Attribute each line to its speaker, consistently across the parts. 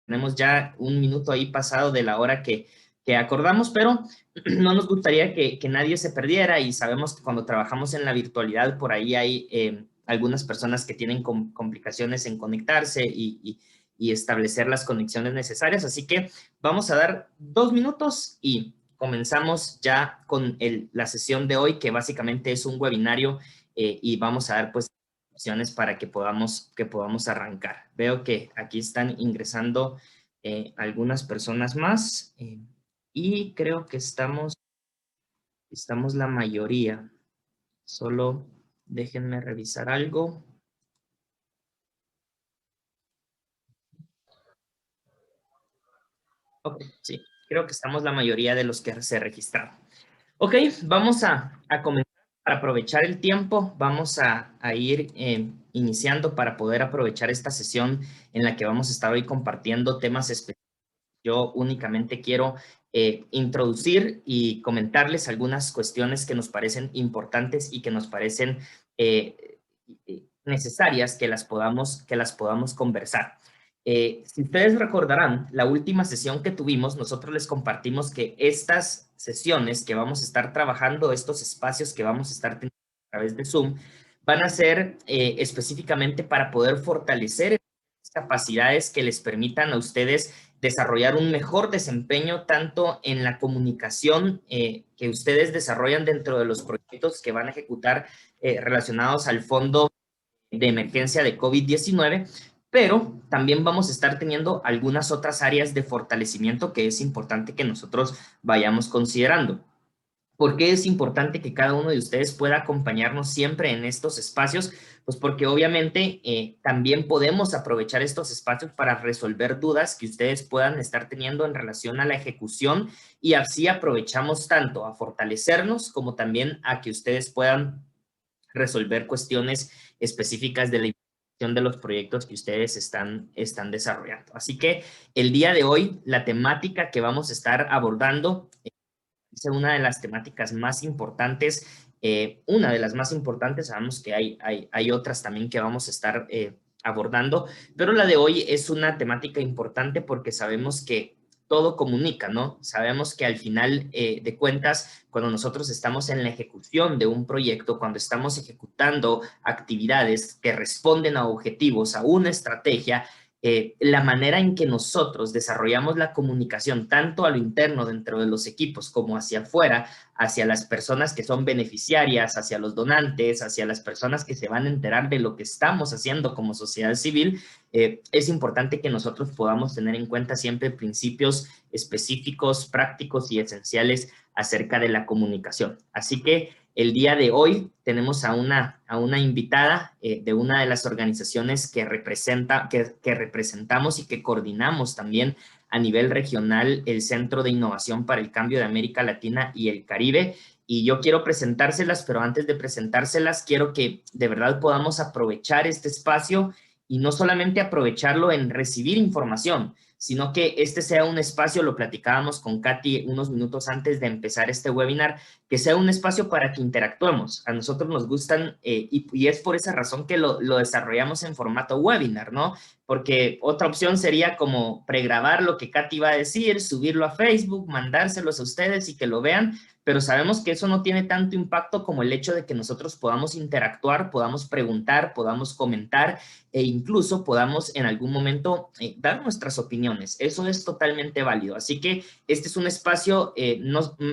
Speaker 1: tenemos ya un minuto ahí pasado de la hora que acordamos, pero no nos gustaría que nadie se perdiera y sabemos que cuando trabajamos en la virtualidad por ahí hay algunas personas que tienen complicaciones en conectarse y establecer las conexiones necesarias. Así que vamos a dar 2 minutos y comenzamos ya con la sesión de hoy, que básicamente es un webinario y vamos a dar pues opciones para que podamos arrancar. Veo que aquí están ingresando algunas personas más y creo que estamos la mayoría. Solo déjenme revisar algo. Ok, sí, creo que estamos la mayoría de los que se registraron. Ok, vamos a comenzar. Para aprovechar el tiempo, vamos a ir iniciando para poder aprovechar esta sesión en la que vamos a estar hoy compartiendo temas específicos. Yo únicamente quiero introducir y comentarles algunas cuestiones que nos parecen importantes y que nos parecen necesarias que las podamos conversar. Si ustedes recordarán, la última sesión que tuvimos, nosotros les compartimos que estas sesiones que vamos a estar trabajando, estos espacios que vamos a estar teniendo a través de Zoom, van a ser específicamente para poder fortalecer capacidades que les permitan a ustedes desarrollar un mejor desempeño tanto en la comunicación que ustedes desarrollan dentro de los proyectos que van a ejecutar relacionados al fondo de emergencia de COVID-19, pero también vamos a estar teniendo algunas otras áreas de fortalecimiento que es importante que nosotros vayamos considerando. ¿Por qué es importante que cada uno de ustedes pueda acompañarnos siempre en estos espacios? Pues porque obviamente también podemos aprovechar estos espacios para resolver dudas que ustedes puedan estar teniendo en relación a la ejecución y así aprovechamos tanto a fortalecernos como también a que ustedes puedan resolver cuestiones específicas de la implementación de los proyectos que ustedes están desarrollando. Así que el día de hoy, la temática que vamos a estar abordando es una de las temáticas más importantes, una de las más importantes, sabemos que hay otras también que vamos a estar abordando, pero la de hoy es una temática importante porque sabemos que todo comunica, ¿no? Sabemos que al final de cuentas, cuando nosotros estamos en la ejecución de un proyecto, cuando estamos ejecutando actividades que responden a objetivos, a una estrategia, la manera en que nosotros desarrollamos la comunicación, tanto a lo interno dentro de los equipos como hacia afuera, hacia las personas que son beneficiarias, hacia los donantes, hacia las personas que se van a enterar de lo que estamos haciendo como sociedad civil, es importante que nosotros podamos tener en cuenta siempre principios específicos, prácticos y esenciales acerca de la comunicación. Así que el día de hoy tenemos a una invitada de una de las organizaciones que representamos y que coordinamos también a nivel regional el Centro de Innovación para el Cambio de América Latina y el Caribe. Y yo quiero presentárselas, pero antes de presentárselas, quiero que de verdad podamos aprovechar este espacio y no solamente aprovecharlo en recibir información, sino que este sea un espacio, lo platicábamos con Katy unos minutos antes de empezar este webinar, que sea un espacio para que interactuemos. A nosotros nos gustan y es por esa razón que lo desarrollamos en formato webinar, ¿no? Porque otra opción sería como pregrabar lo que Katy va a decir, subirlo a Facebook, mandárselos a ustedes y que lo vean, pero sabemos que eso no tiene tanto impacto como el hecho de que nosotros podamos interactuar, podamos preguntar, podamos comentar e incluso podamos en algún momento dar nuestras opiniones. Eso es totalmente válido. Así que este es un espacio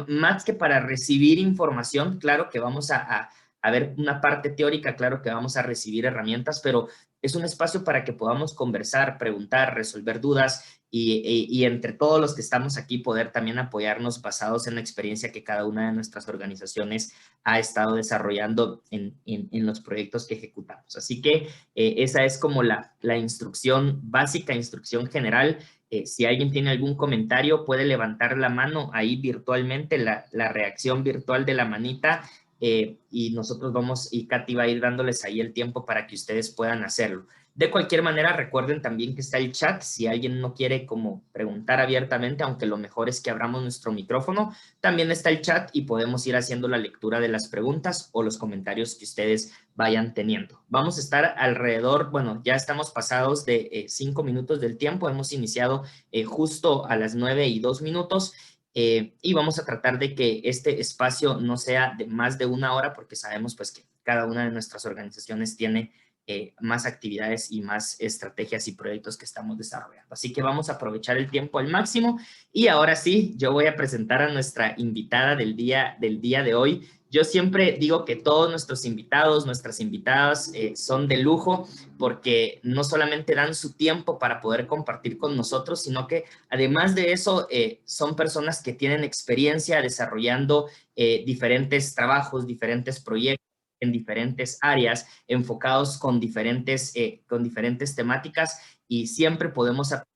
Speaker 1: más que para recibir información, claro que vamos a ver una parte teórica, claro que vamos a recibir herramientas, pero es un espacio para que podamos conversar, preguntar, resolver dudas y entre todos los que estamos aquí poder también apoyarnos basados en la experiencia que cada una de nuestras organizaciones ha estado desarrollando en los proyectos que ejecutamos. Así que esa es como la instrucción básica, instrucción general. Si alguien tiene algún comentario, puede levantar la mano ahí virtualmente, la reacción virtual de la manita, y nosotros vamos, y Katy va a ir dándoles ahí el tiempo para que ustedes puedan hacerlo. De cualquier manera, recuerden también que está el chat, si alguien no quiere como preguntar abiertamente, aunque lo mejor es que abramos nuestro micrófono, también está el chat y podemos ir haciendo la lectura de las preguntas o los comentarios que ustedes vayan teniendo. Vamos a estar alrededor, bueno, ya estamos pasados de 5 minutos del tiempo, hemos iniciado justo a las 9:02, y vamos a tratar de que este espacio no sea de más de 1 hora, porque sabemos pues que cada una de nuestras organizaciones tiene más actividades y más estrategias y proyectos que estamos desarrollando. Así que vamos a aprovechar el tiempo al máximo y ahora sí, yo voy a presentar a nuestra invitada del día de hoy. Yo siempre digo que todos nuestros invitados, nuestras invitadas son de lujo porque no solamente dan su tiempo para poder compartir con nosotros, sino que además de eso son personas que tienen experiencia desarrollando diferentes trabajos, diferentes proyectos en diferentes áreas, enfocados con diferentes temáticas y siempre podemos aprender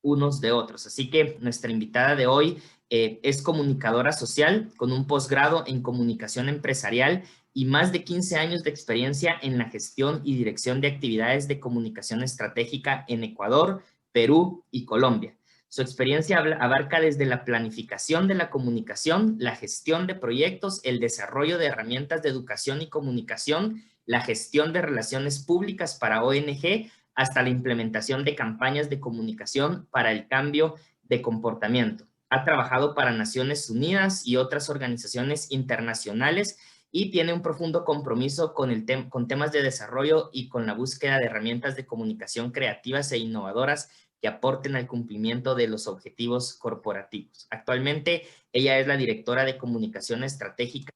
Speaker 1: unos de otros. Así que nuestra invitada de hoy es comunicadora social con un posgrado en comunicación empresarial y más de 15 años de experiencia en la gestión y dirección de actividades de comunicación estratégica en Ecuador, Perú y Colombia. Su experiencia abarca desde la planificación de la comunicación, la gestión de proyectos, el desarrollo de herramientas de educación y comunicación, la gestión de relaciones públicas para ONG, hasta la implementación de campañas de comunicación para el cambio de comportamiento. Ha trabajado para Naciones Unidas y otras organizaciones internacionales y tiene un profundo compromiso con temas de desarrollo y con la búsqueda de herramientas de comunicación creativas e innovadoras que aporten al cumplimiento de los objetivos corporativos. Actualmente, ella es la directora de comunicación estratégica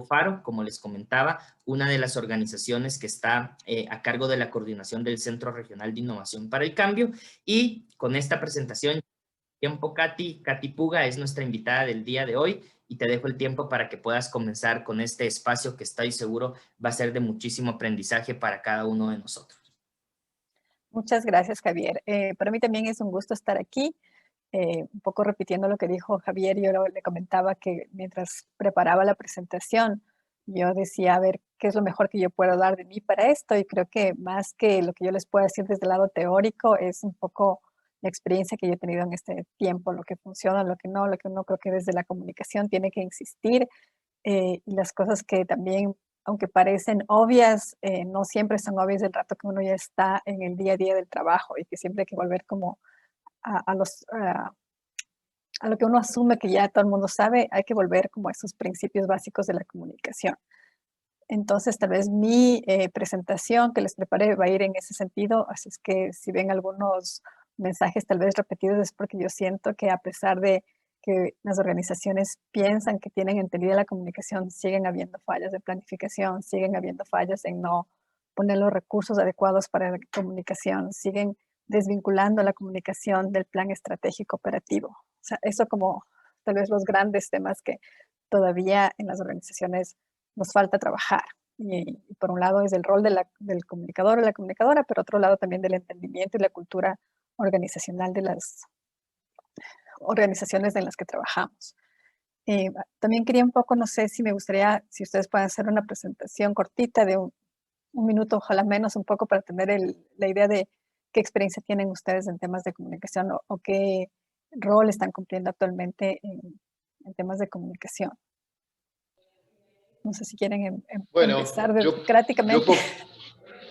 Speaker 1: Faro, como les comentaba, una de las organizaciones que está a cargo de la coordinación del Centro Regional de Innovación para el Cambio. Y con esta presentación, tiempo, Katy Puga es nuestra invitada del día de hoy y te dejo el tiempo para que puedas comenzar con este espacio que estoy seguro va a ser de muchísimo aprendizaje para cada uno de nosotros.
Speaker 2: Muchas gracias, Javier. Para mí también es un gusto estar aquí. Un poco repitiendo lo que dijo Javier, yo le comentaba que mientras preparaba la presentación, yo decía, a ver, ¿qué es lo mejor que yo puedo dar de mí para esto? Y creo que más que lo que yo les puedo decir desde el lado teórico, es un poco la experiencia que yo he tenido en este tiempo, lo que funciona, lo que no, lo que uno creo que desde la comunicación tiene que insistir, y las cosas que también, aunque parecen obvias, no siempre son obvias del rato que uno ya está en el día a día del trabajo y que siempre hay que volver como a lo que uno asume que ya todo el mundo sabe, hay que volver como a esos principios básicos de la comunicación. Entonces, tal vez mi presentación que les preparé va a ir en ese sentido, así es que si ven algunos mensajes tal vez repetidos es porque yo siento que a pesar de que las organizaciones piensan que tienen entendida la comunicación, siguen habiendo fallas de planificación, siguen habiendo fallas en no poner los recursos adecuados para la comunicación, siguen desvinculando la comunicación del plan estratégico operativo. O sea, eso como tal vez los grandes temas que todavía en las organizaciones nos falta trabajar. Y por un lado es el rol del comunicador o la comunicadora, pero otro lado también del entendimiento y la cultura organizacional de las organizaciones en las que trabajamos. También quería un poco, no sé si me gustaría, si ustedes pueden hacer una presentación cortita de un minuto, ojalá menos, un poco para tener la idea de qué experiencia tienen ustedes en temas de comunicación o qué rol están cumpliendo actualmente en temas de comunicación. No sé si quieren
Speaker 3: bueno,
Speaker 2: empezar
Speaker 3: yo
Speaker 2: democráticamente.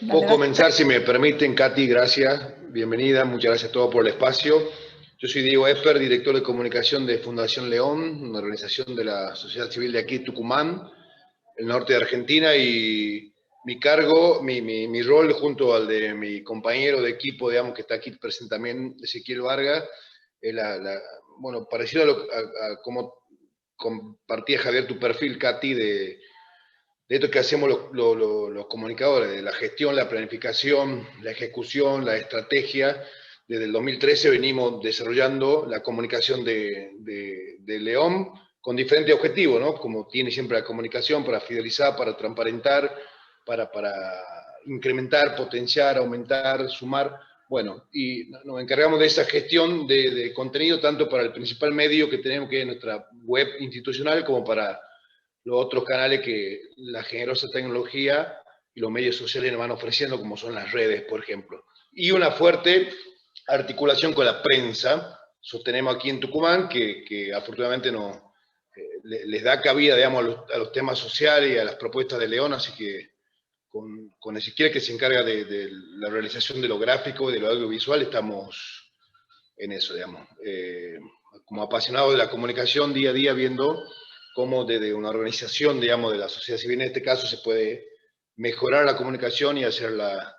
Speaker 3: puedo comenzar, si me permiten, Katy, gracias, bienvenida, muchas gracias a todos por el espacio. Yo soy Diego Esper, director de comunicación de Fundación León, una organización de la sociedad civil de aquí, Tucumán, el norte de Argentina, y mi cargo, mi rol junto al de mi compañero de equipo, digamos, que está aquí presente también, Ezequiel Vargas, bueno, parecido a como compartía Javier tu perfil, Katy, de esto que hacemos los comunicadores, de la gestión, la planificación, la ejecución, la estrategia. Desde el 2013 venimos desarrollando la comunicación de León con diferentes objetivos, ¿no? Como tiene siempre la comunicación, para fidelizar, para transparentar, para incrementar, potenciar, aumentar, sumar. Bueno, y nos encargamos de esa gestión de contenido tanto para el principal medio que tenemos, que es nuestra web institucional, como para los otros canales que la generosa tecnología y los medios sociales nos van ofreciendo, como son las redes, por ejemplo. Y una fuerte articulación con la prensa. Sostenemos aquí en Tucumán que afortunadamente les da cabida, digamos, a los temas sociales y a las propuestas de León, así que con Ezequiel, que se encarga de la realización de lo gráfico y de lo audiovisual, estamos en eso, digamos. Como apasionados de la comunicación, día a día viendo cómo desde una organización, digamos, de la sociedad civil en este caso, se puede mejorar la comunicación y hacerla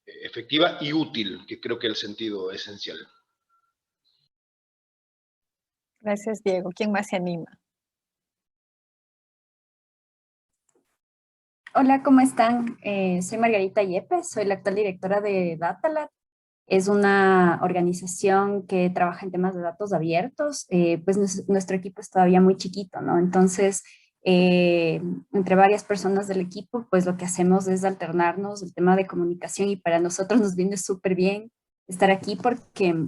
Speaker 3: efectiva y útil, que creo que es el sentido esencial.
Speaker 2: Gracias, Diego. ¿Quién más se anima?
Speaker 4: Hola, ¿cómo están? Soy Margarita Yepes, soy la actual directora de DataLab. Es una organización que trabaja en temas de datos abiertos. Pues nuestro equipo es todavía muy chiquito, ¿no? Entonces, entre varias personas del equipo, pues lo que hacemos es alternarnos el tema de comunicación, y para nosotros nos viene súper bien estar aquí porque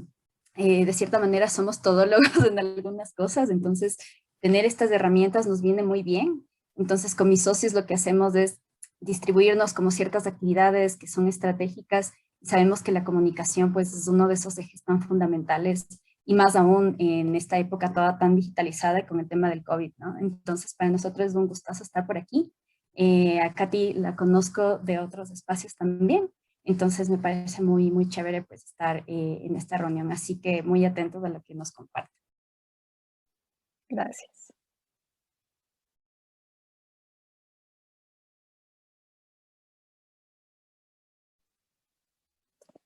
Speaker 4: de cierta manera somos todólogos en algunas cosas, entonces tener estas herramientas nos viene muy bien. Entonces, con mis socios lo que hacemos es distribuirnos como ciertas actividades que son estratégicas. Sabemos que la comunicación pues es uno de esos ejes tan fundamentales, y más aún en esta época toda tan digitalizada con el tema del COVID, ¿no? Entonces, para nosotros es un gustazo estar por aquí. A Katy la conozco de otros espacios también, entonces me parece muy, muy chévere pues estar en esta reunión, así que muy atentos a lo que nos comparte.
Speaker 2: Gracias.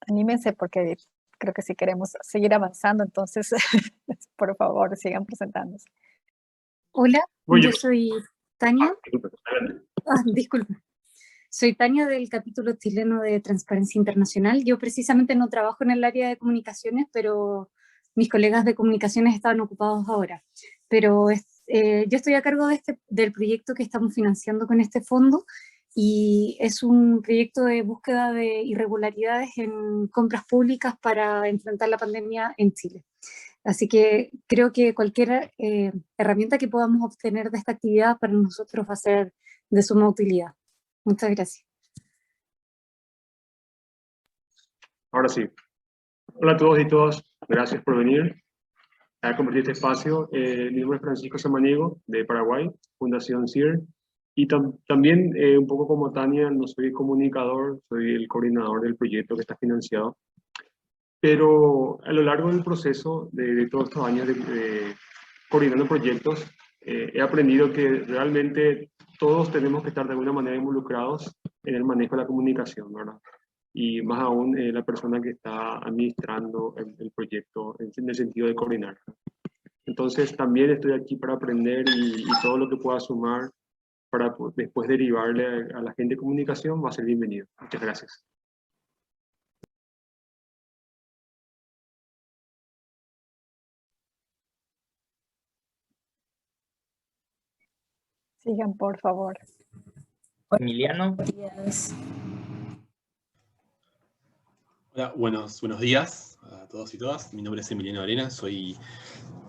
Speaker 2: Anímense porque creo que si queremos seguir avanzando, entonces, por favor, sigan presentándose.
Speaker 5: Hola, yo soy Tania. Disculpe. Soy Tania del capítulo chileno de Transparencia Internacional. Yo precisamente no trabajo en el área de comunicaciones, pero mis colegas de comunicaciones estaban ocupados ahora. Pero yo estoy a cargo del proyecto que estamos financiando con este fondo, y es un proyecto de búsqueda de irregularidades en compras públicas para enfrentar la pandemia en Chile. Así que creo que cualquier herramienta que podamos obtener de esta actividad para nosotros va a ser de suma utilidad. Muchas gracias.
Speaker 6: Ahora sí. Hola a todos y todas. Gracias por venir a compartir este espacio. Mi nombre es Francisco Samaniego, de Paraguay, Fundación CIR. Y también, un poco como Tania, no soy comunicador, soy el coordinador del proyecto que está financiado. Pero a lo largo del proceso de todos estos años de coordinando proyectos, he aprendido que realmente todos tenemos que estar de alguna manera involucrados en el manejo de la comunicación, ¿verdad? Y más aún la persona que está administrando el proyecto en el sentido de coordinar. Entonces también estoy aquí para aprender, y todo lo que pueda sumar para después derivarle a la gente de comunicación va a ser bienvenido. Muchas gracias.
Speaker 2: Sigan, por favor.
Speaker 1: Emiliano.
Speaker 7: Hola, buenos días a todos y todas. Mi nombre es Emiliano Arena, soy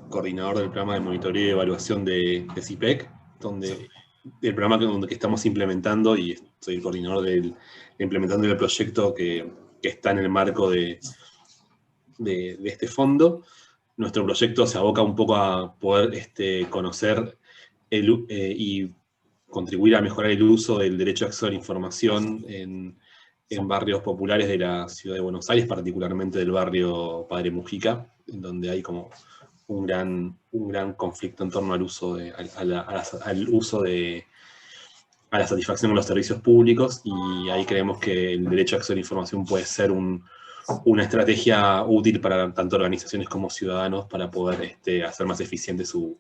Speaker 7: coordinador del programa de monitoreo y evaluación de CIPEC, el programa que estamos implementando, y soy el coordinador implementando el proyecto que está en el marco de este fondo. Nuestro proyecto se aboca un poco a poder conocer y contribuir a mejorar el uso del derecho a acceso a la información en barrios populares de la ciudad de Buenos Aires, particularmente del barrio Padre Mujica, en donde hay como un gran conflicto en torno al uso a la satisfacción de los servicios públicos, y ahí creemos que el derecho a acceso a la información puede ser una estrategia útil para tanto organizaciones como ciudadanos para poder hacer más eficiente su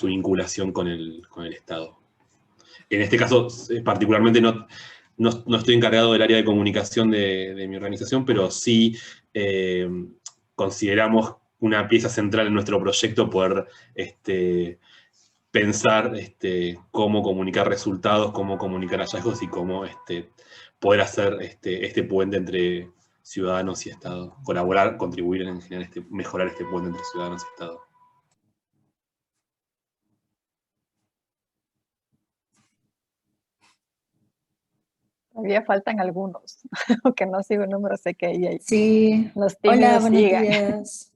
Speaker 7: vinculación con el Estado. En este caso, particularmente no estoy encargado del área de comunicación de mi organización, pero sí consideramos una pieza central en nuestro proyecto poder pensar cómo comunicar resultados, cómo comunicar hallazgos, y cómo poder hacer este puente entre ciudadanos y Estado. Colaborar, contribuir en general, mejorar este puente entre ciudadanos y Estado.
Speaker 2: Todavía faltan algunos, aunque no sigo el número, sé que ahí hay
Speaker 8: Sí.
Speaker 2: los tímidos.
Speaker 8: Hola, buenos
Speaker 2: sigan.
Speaker 8: días.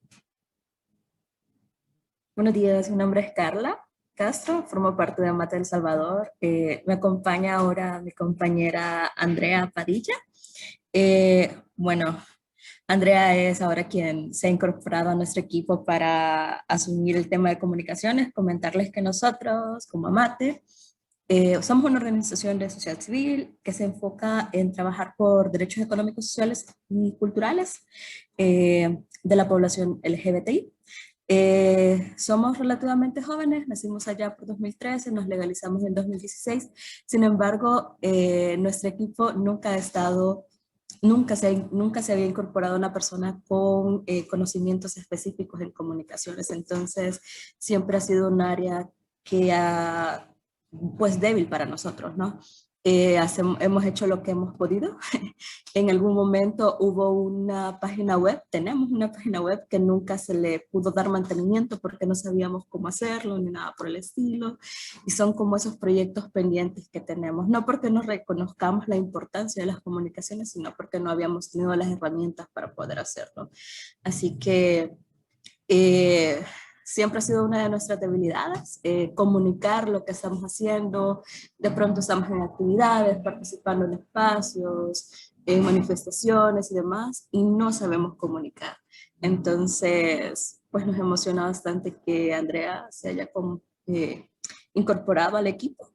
Speaker 8: Buenos días, mi nombre es Carla Castro, formo parte de Mate El Salvador. Me acompaña ahora mi compañera Andrea Padilla. Bueno, Andrea es ahora quien se ha incorporado a nuestro equipo para asumir el tema de comunicaciones. Comentarles que nosotros, como Amate, somos una organización de sociedad civil que se enfoca en trabajar por derechos económicos, sociales y culturales de la población LGBTI. Somos relativamente jóvenes, nacimos allá por 2013, nos legalizamos en 2016. Sin embargo, nuestro equipo nunca ha estado, nunca se había incorporado una persona con conocimientos específicos en comunicaciones. Entonces, siempre ha sido un área que ha, pues, débil para nosotros, ¿no? Hemos hecho lo que hemos podido. En algún momento hubo una página web, tenemos una página web que nunca se le pudo dar mantenimiento porque no sabíamos cómo hacerlo ni nada por el estilo. Y son como esos proyectos pendientes que tenemos, no porque no reconozcamos la importancia de las comunicaciones, sino porque no habíamos tenido las herramientas para poder hacerlo. Así que siempre ha sido una de nuestras debilidades, comunicar lo que estamos haciendo. De pronto estamos en actividades, participando en espacios, en manifestaciones y demás, y no sabemos comunicar. Entonces, pues nos emociona bastante que Andrea se haya incorporado al equipo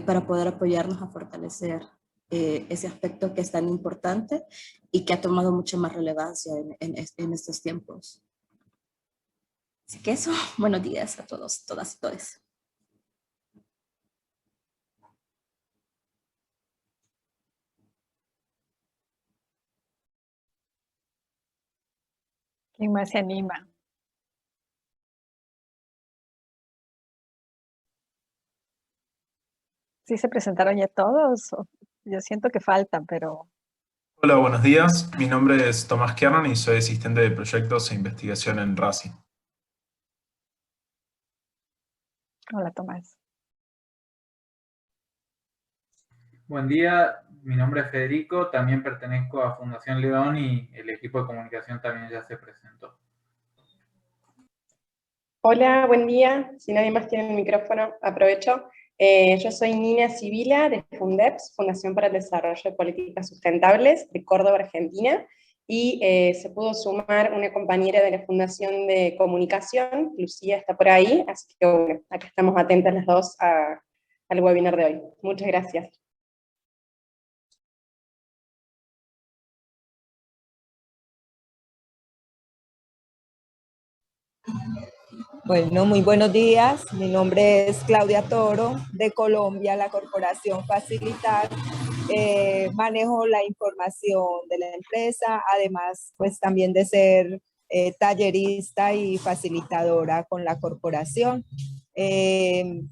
Speaker 8: para poder apoyarnos a fortalecer ese aspecto que es tan importante y que ha tomado mucha más relevancia en estos tiempos. Así que eso, buenos días a todos, todas y todos.
Speaker 2: ¿Quién más se anima? ¿Sí se presentaron ya todos? Yo siento que faltan, pero...
Speaker 9: Hola, buenos días. Mi nombre es Tomás Kiernan y soy asistente de proyectos e investigación en RACI.
Speaker 2: Hola, Tomás.
Speaker 10: Buen día, mi nombre es Federico, también pertenezco a Fundación León y el equipo de comunicación también ya se presentó.
Speaker 11: Hola, buen día. Si nadie más tiene el micrófono, aprovecho. Yo soy Nina Sibila de Fundeps, Fundación para el Desarrollo de Políticas Sustentables de Córdoba, Argentina, y se pudo sumar una compañera de la Fundación de Comunicación, Lucía está por ahí, así que bueno, acá estamos atentas las dos al webinar de hoy. Muchas gracias.
Speaker 12: Bueno, muy buenos días. Mi nombre es Claudia Toro, de Colombia, la corporación Facilitar. Manejo la información de la empresa, además, pues también de ser tallerista y facilitadora con la corporación.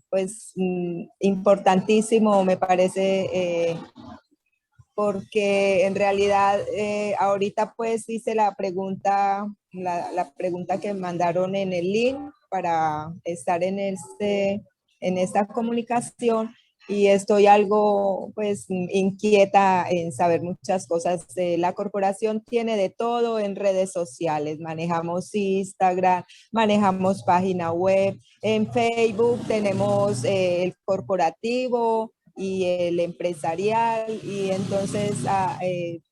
Speaker 12: Pues importantísimo me parece porque en realidad ahorita pues hice la pregunta que me mandaron en el link para estar en esta comunicación, y estoy algo pues inquieta en saber muchas cosas. La corporación tiene de todo en redes sociales, manejamos Instagram, manejamos página web, en Facebook tenemos el corporativo y el empresarial, y entonces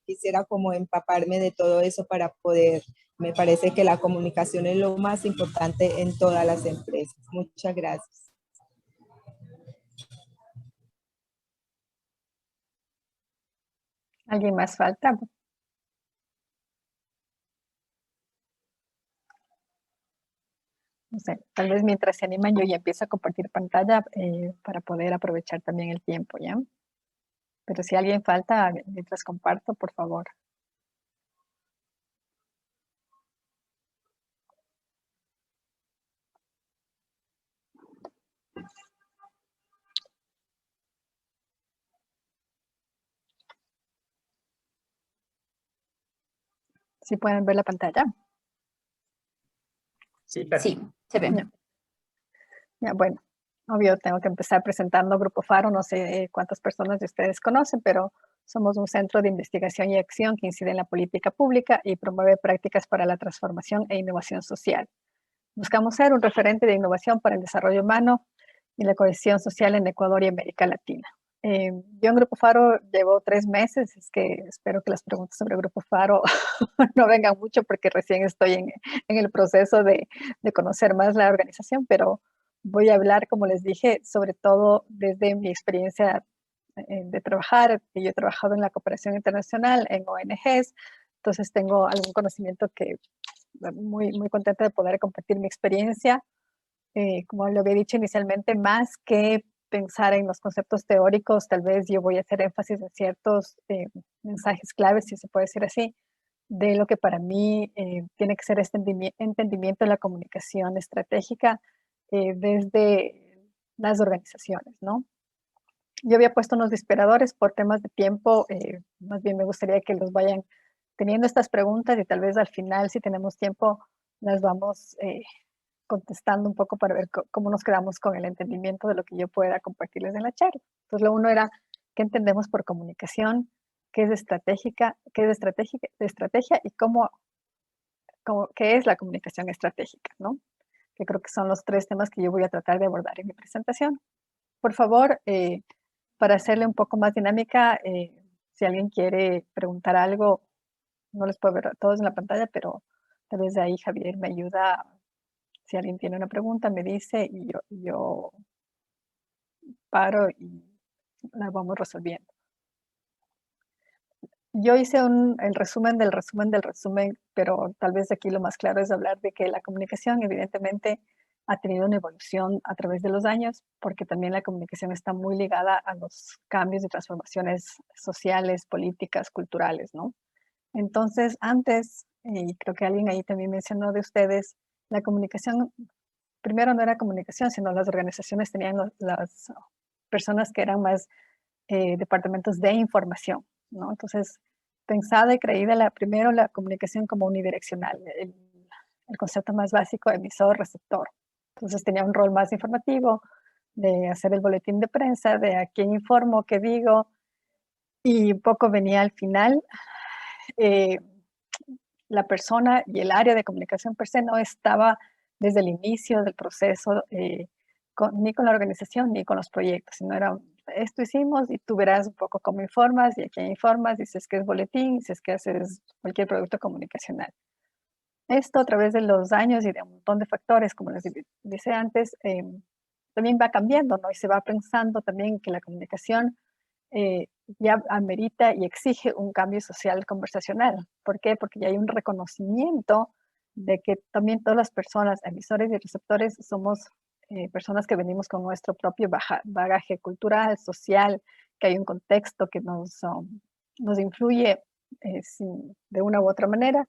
Speaker 12: quisiera como empaparme de todo eso para poder, me parece que la comunicación es lo más importante en todas las empresas. Muchas gracias.
Speaker 2: ¿Alguien más falta? No sé, tal vez mientras se animan yo ya empiezo a compartir pantalla para poder aprovechar también el tiempo, ¿ya? Pero si alguien falta, mientras comparto, por favor. ¿Sí pueden ver la pantalla?
Speaker 1: Sí,
Speaker 4: sí, se ve.
Speaker 2: Ya, bueno. Obvio, tengo que empezar presentando Grupo Faro, no sé cuántas personas de ustedes conocen, pero somos un centro de investigación y acción que incide en la política pública y promueve prácticas para la transformación e innovación social. Buscamos ser un referente de innovación para el desarrollo humano y la cohesión social en Ecuador y América Latina. Yo en Grupo Faro llevo 3 meses, es que espero que las preguntas sobre Grupo Faro no vengan mucho porque recién estoy en el proceso de conocer más la organización, pero voy a hablar, como les dije, sobre todo desde mi experiencia de trabajar, que yo he trabajado en la cooperación internacional, en ONGs, entonces tengo algún conocimiento que muy contenta de poder compartir mi experiencia. Como lo había dicho inicialmente, más que pensar en los conceptos teóricos, tal vez yo voy a hacer énfasis en ciertos mensajes claves, si se puede decir así, de lo que para mí tiene que ser este entendimiento de la comunicación estratégica desde las organizaciones, ¿no? Yo había puesto unos disparadores por temas de tiempo, más bien me gustaría que los vayan teniendo estas preguntas y tal vez al final, si tenemos tiempo, las vamos contestando un poco para ver cómo nos quedamos con el entendimiento de lo que yo pueda compartirles en la charla. Entonces, lo uno era, ¿qué entendemos por comunicación? ¿Qué es estratégica? ¿Qué es de estrategia? Y qué es la comunicación estratégica, ¿no? Que creo que son los 3 temas que yo voy a tratar de abordar en mi presentación. Por favor, para hacerle un poco más dinámica, si alguien quiere preguntar algo, no les puedo ver a todos en la pantalla, pero tal vez de ahí Javier me ayuda. Si alguien tiene una pregunta, me dice y yo paro y la vamos resolviendo. Yo hice el resumen del resumen, pero tal vez aquí lo más claro es hablar de que la comunicación evidentemente ha tenido una evolución a través de los años, porque también la comunicación está muy ligada a los cambios y transformaciones sociales, políticas, culturales, ¿no? Entonces, antes, y creo que alguien ahí también mencionó de ustedes, la comunicación, primero no era comunicación, sino las organizaciones tenían las personas que eran más departamentos de información, ¿no? Entonces, pensada y creída primero la comunicación como unidireccional, el concepto más básico, emisor-receptor. Entonces tenía un rol más informativo, de hacer el boletín de prensa, de a quién informo, qué digo, y un poco venía al final. La persona y el área de comunicación per se no estaba desde el inicio del proceso ni con la organización ni con los proyectos, sino era esto hicimos y tú verás un poco cómo informas y a quién informas, y si es que es boletín, si es que haces cualquier producto comunicacional. Esto a través de los años y de un montón de factores, como les dije antes, también va cambiando, ¿no? Y se va pensando también que la comunicación ya amerita y exige un cambio social conversacional. ¿Por qué? Porque ya hay un reconocimiento de que también todas las personas, emisores y receptores, somos personas que venimos con nuestro propio bagaje cultural, social, que hay un contexto que nos influye de una u otra manera.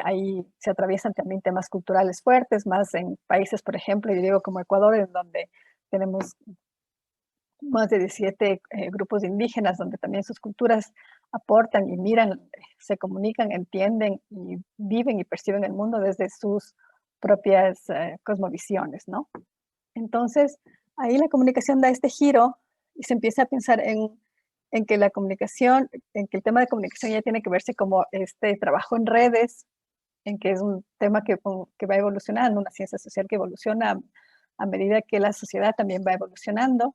Speaker 2: Ahí se atraviesan también temas culturales fuertes, más en países, por ejemplo, yo digo como Ecuador, en donde tenemos más de 17 grupos indígenas, donde también sus culturas aportan y miran, se comunican, entienden y viven y perciben el mundo desde sus propias cosmovisiones, ¿no? Entonces, ahí la comunicación da este giro y se empieza a pensar en que la comunicación, en que el tema de comunicación ya tiene que verse como este trabajo en redes, en que es un tema que va evolucionando, una ciencia social que evoluciona a medida que la sociedad también va evolucionando,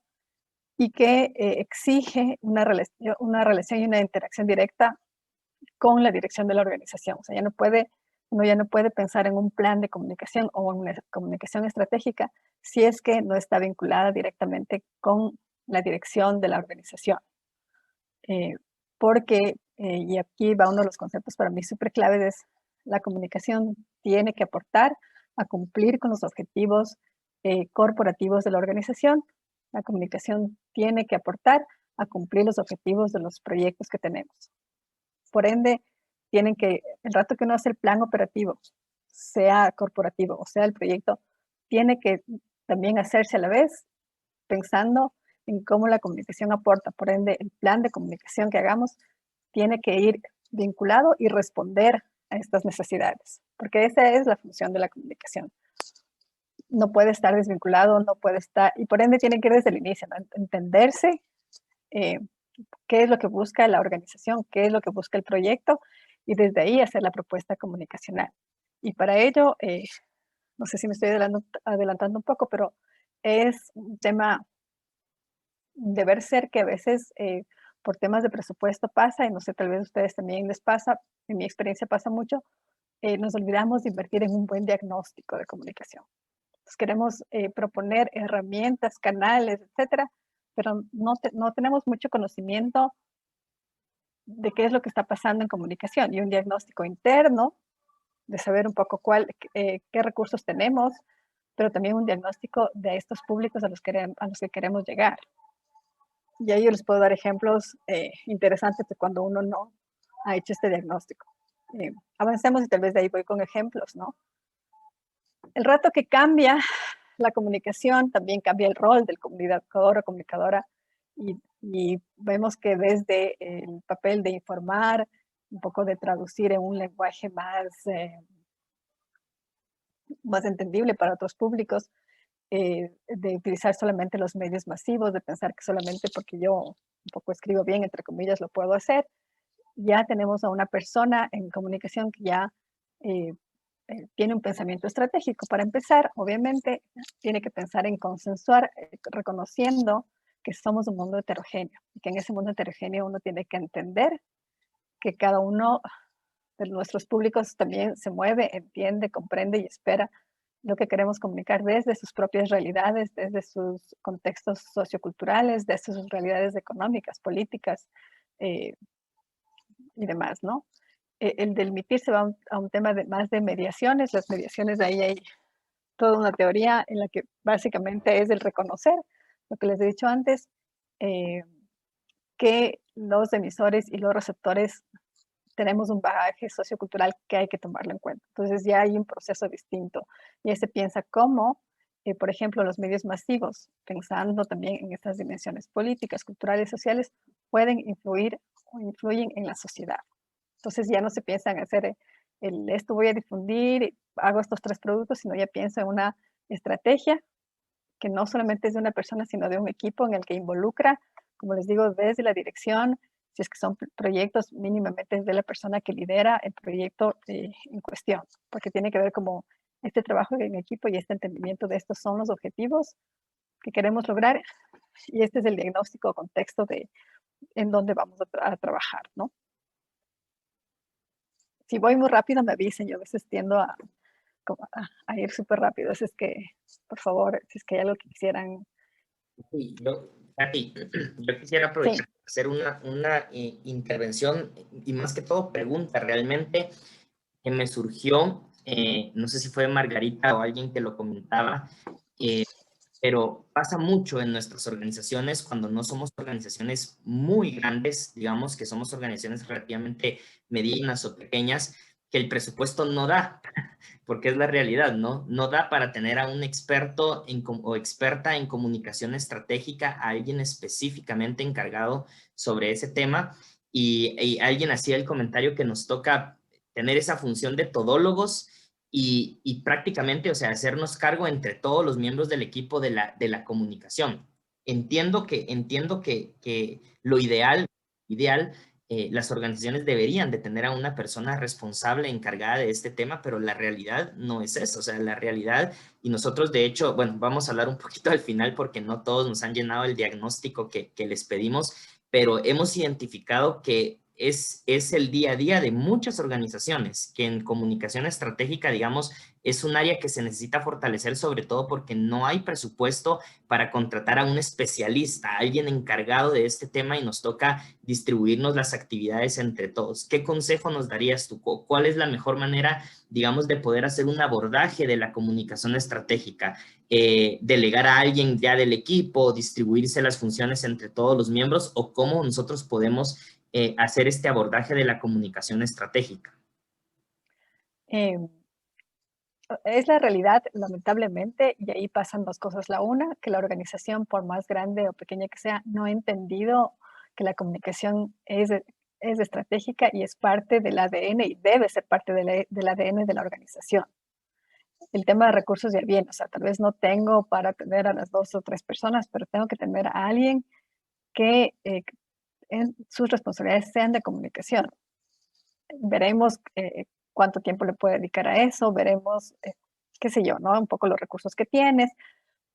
Speaker 2: y que exige una relación y una interacción directa con la dirección de la organización. O sea, uno ya no puede pensar en un plan de comunicación o en una comunicación estratégica si es que no está vinculada directamente con la dirección de la organización. Porque, y aquí va uno de los conceptos para mí súper claves, es la comunicación tiene que aportar a cumplir con los objetivos corporativos de la organización. La comunicación tiene que aportar a cumplir los objetivos de los proyectos que tenemos. Por ende, el rato que uno hace el plan operativo, sea corporativo o sea el proyecto, tiene que también hacerse a la vez pensando en cómo la comunicación aporta. Por ende, el plan de comunicación que hagamos tiene que ir vinculado y responder a estas necesidades, porque esa es la función de la comunicación. no puede estar desvinculado, no puede estar, y por ende tiene que ir desde el inicio, ¿no? Entenderse qué es lo que busca la organización, qué es lo que busca el proyecto, y desde ahí hacer la propuesta comunicacional. Y para ello, no sé si me estoy adelantando un poco, pero es un tema deber ser que a veces por temas de presupuesto pasa, y no sé, tal vez a ustedes también les pasa, en mi experiencia pasa mucho, nos olvidamos de invertir en un buen diagnóstico de comunicación. Entonces queremos proponer herramientas, canales, etcétera, pero no tenemos mucho conocimiento de qué es lo que está pasando en comunicación, y un diagnóstico interno de saber un poco qué recursos tenemos, pero también un diagnóstico de estos públicos a los que queremos llegar. Y ahí yo les puedo dar ejemplos interesantes de cuando uno no ha hecho este diagnóstico. Avancemos y tal vez de ahí voy con ejemplos, ¿no? El rato que cambia la comunicación, también cambia el rol del comunicador o comunicadora, y vemos que desde el papel de informar, un poco de traducir en un lenguaje más entendible para otros públicos, de utilizar solamente los medios masivos, de pensar que solamente porque yo un poco escribo bien, entre comillas, lo puedo hacer. Ya tenemos a una persona en comunicación que ya tiene un pensamiento estratégico. Para empezar, obviamente, tiene que pensar en consensuar, reconociendo que somos un mundo heterogéneo, y que en ese mundo heterogéneo uno tiene que entender que cada uno de nuestros públicos también se mueve, entiende, comprende y espera lo que queremos comunicar desde sus propias realidades, desde sus contextos socioculturales, desde sus realidades económicas, políticas y demás, ¿no? El del MITIR se va a un tema más de mediaciones. Las mediaciones, ahí hay toda una teoría en la que básicamente es el reconocer, lo que les he dicho antes, que los emisores y los receptores tenemos un bagaje sociocultural que hay que tomarlo en cuenta. Entonces ya hay un proceso distinto. Ya se piensa cómo, por ejemplo, los medios masivos, pensando también en estas dimensiones políticas, culturales, sociales, pueden influir o influyen en la sociedad. Entonces ya no se piensa en hacer esto voy a difundir, hago estos 3 productos, sino ya pienso en una estrategia que no solamente es de una persona, sino de un equipo en el que involucra, como les digo, desde la dirección, si es que son proyectos, mínimamente es de la persona que lidera el proyecto en cuestión, porque tiene que ver como este trabajo en equipo y este entendimiento de estos son los objetivos que queremos lograr, y este es el diagnóstico o contexto de en dónde vamos a trabajar, ¿no? Si voy muy rápido me avisen, yo a veces tiendo a ir súper rápido, así es que, por favor, si es que hay algo que quisieran.
Speaker 1: Sí, yo quisiera aprovechar para hacer una intervención y más que todo pregunta realmente que me surgió, no sé si fue Margarita o alguien que lo comentaba, pero pasa mucho en nuestras organizaciones cuando no somos organizaciones muy grandes, digamos que somos organizaciones relativamente medianas o pequeñas, que el presupuesto no da, porque es la realidad, ¿no? No da para tener a un experto o experta en comunicación estratégica, a alguien específicamente encargado sobre ese tema, y alguien hacía el comentario que nos toca tener esa función de todólogos y prácticamente, o sea, hacernos cargo entre todos los miembros del equipo de la comunicación. Entiendo que lo ideal, las organizaciones deberían de tener a una persona responsable encargada de este tema, pero la realidad no es eso, o sea, la realidad, y nosotros de hecho, bueno, vamos a hablar un poquito al final porque no todos nos han llenado el diagnóstico que les pedimos, pero hemos identificado que es el día a día de muchas organizaciones, que en comunicación estratégica, digamos, es un área que se necesita fortalecer, sobre todo porque no hay presupuesto para contratar a un especialista, a alguien encargado de este tema, y nos toca distribuirnos las actividades entre todos. ¿Qué consejo nos darías tú? ¿Cuál es la mejor manera, digamos, de poder hacer un abordaje de la comunicación estratégica? ¿Delegar a alguien ya del equipo, distribuirse las funciones entre todos los miembros, o cómo nosotros podemos hacer este abordaje de la comunicación estratégica?
Speaker 2: Es la realidad, lamentablemente, y ahí pasan 2 cosas. La una, que la organización, por más grande o pequeña que sea, no ha entendido que la comunicación es estratégica y es parte del ADN y debe ser parte del ADN de la organización. el tema de recursos ya viene, o sea, tal vez no tengo para atender a las 2 o 3 personas, pero tengo que tener a alguien que sus responsabilidades sean de comunicación. Veremos cuánto tiempo le puede dedicar a eso, veremos, qué sé yo, ¿no? Un poco los recursos que tienes,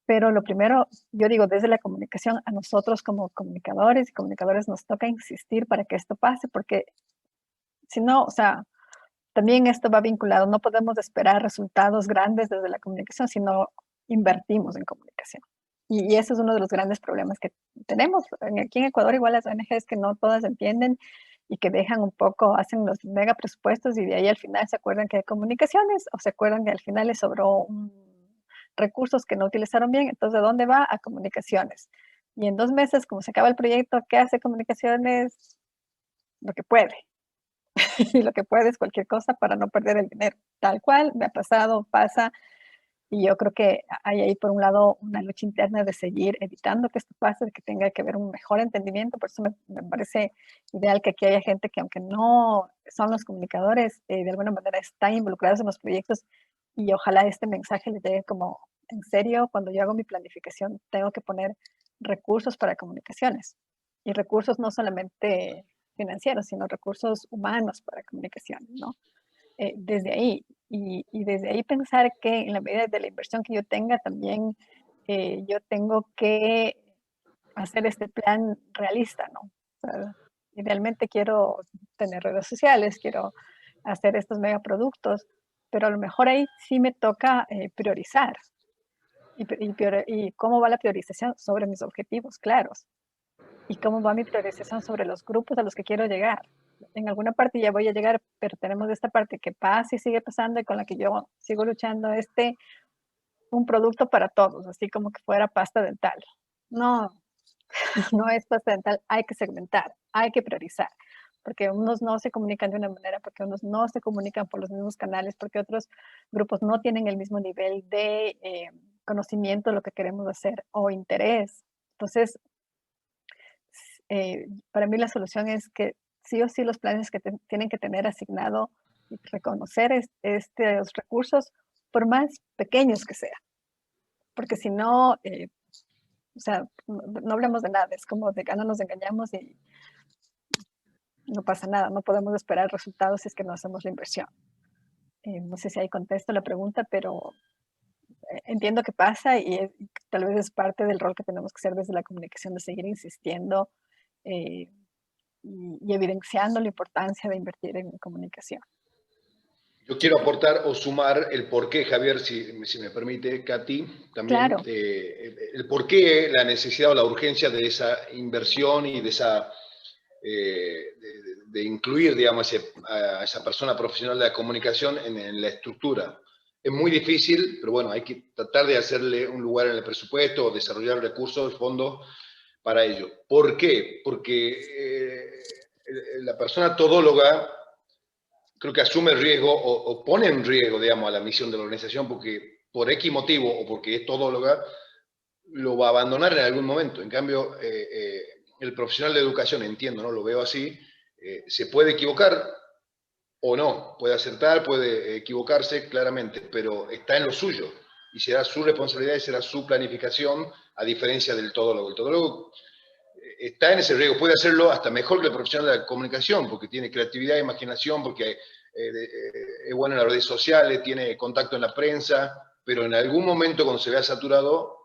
Speaker 2: pero lo primero, yo digo, desde la comunicación, a nosotros como comunicadores y comunicadores nos toca insistir para que esto pase, porque si no, o sea, también esto va vinculado, no podemos esperar resultados grandes desde la comunicación si no invertimos en comunicación. Y ese es uno de los grandes problemas que tenemos. Aquí en Ecuador igual las ONGs que no todas entienden y que dejan un poco, hacen los mega presupuestos y de ahí al final se acuerdan que hay comunicaciones o se acuerdan que al final les sobró recursos que no utilizaron bien. Entonces, ¿de dónde va? A comunicaciones. Y en 2 meses, como se acaba el proyecto, ¿qué hace comunicaciones? Lo que puede. Y lo que puede es cualquier cosa para no perder el dinero. Tal cual, me ha pasado, pasa. Y yo creo que hay ahí, por un lado, una lucha interna de seguir evitando que esto pase, de que tenga que haber un mejor entendimiento. Por eso me parece ideal que aquí haya gente que, aunque no son los comunicadores, de alguna manera están involucrados en los proyectos y ojalá este mensaje les llegue como, en serio, cuando yo hago mi planificación, tengo que poner recursos para comunicaciones. Y recursos no solamente financieros, sino recursos humanos para comunicaciones, ¿no? Desde ahí. Y desde ahí pensar que en la medida de la inversión que yo tenga, también yo tengo que hacer este plan realista, ¿no? O sea, idealmente quiero tener redes sociales, quiero hacer estos megaproductos, pero a lo mejor ahí sí me toca priorizar. ¿Y cómo va la priorización? Sobre mis objetivos claros. ¿Y cómo va mi priorización sobre los grupos a los que quiero llegar? En alguna parte ya voy a llegar, pero tenemos esta parte que pasa y sigue pasando y con la que yo sigo luchando, un producto para todos, así como que fuera pasta dental. No, no es pasta dental, hay que segmentar, hay que priorizar, porque unos no se comunican de una manera, porque unos no se comunican por los mismos canales, porque otros grupos no tienen el mismo nivel de conocimiento de lo que queremos hacer o interés. Entonces, para mí la solución es que sí o sí los planes que tienen que tener asignado y reconocer estos recursos, por más pequeños que sean. Porque si no, o sea, no hablamos de nada, es como de gana nos engañamos y no pasa nada, no podemos esperar resultados si es que no hacemos la inversión. No sé si ahí contesto la pregunta, pero entiendo que pasa y tal vez es parte del rol que tenemos que hacer desde la comunicación, de seguir insistiendo y evidenciando la importancia de invertir en comunicación.
Speaker 3: Yo quiero aportar o sumar el porqué, Javier, si me permite, Katy, también,
Speaker 2: claro.
Speaker 3: El porqué, la necesidad o la urgencia de esa inversión y de esa de incluir, digamos, a esa persona profesional de la comunicación en la estructura. Es muy difícil, pero bueno, hay que tratar de hacerle un lugar en el presupuesto o desarrollar recursos, fondos para ello. ¿Por qué? Porque la persona todóloga creo que asume el riesgo o pone en riesgo, digamos, a la misión de la organización porque por X motivo o porque es todóloga, lo va a abandonar en algún momento. En cambio, el profesional de educación, entiendo, ¿no? Lo veo así, se puede equivocar o no, puede acertar, puede equivocarse claramente, pero está en lo suyo y será su responsabilidad y será su planificación a diferencia del todólogo. El todólogo está en ese riesgo, puede hacerlo hasta mejor que el profesional de la comunicación porque tiene creatividad, imaginación, porque es bueno en las redes sociales, tiene contacto en la prensa, pero en algún momento cuando se vea saturado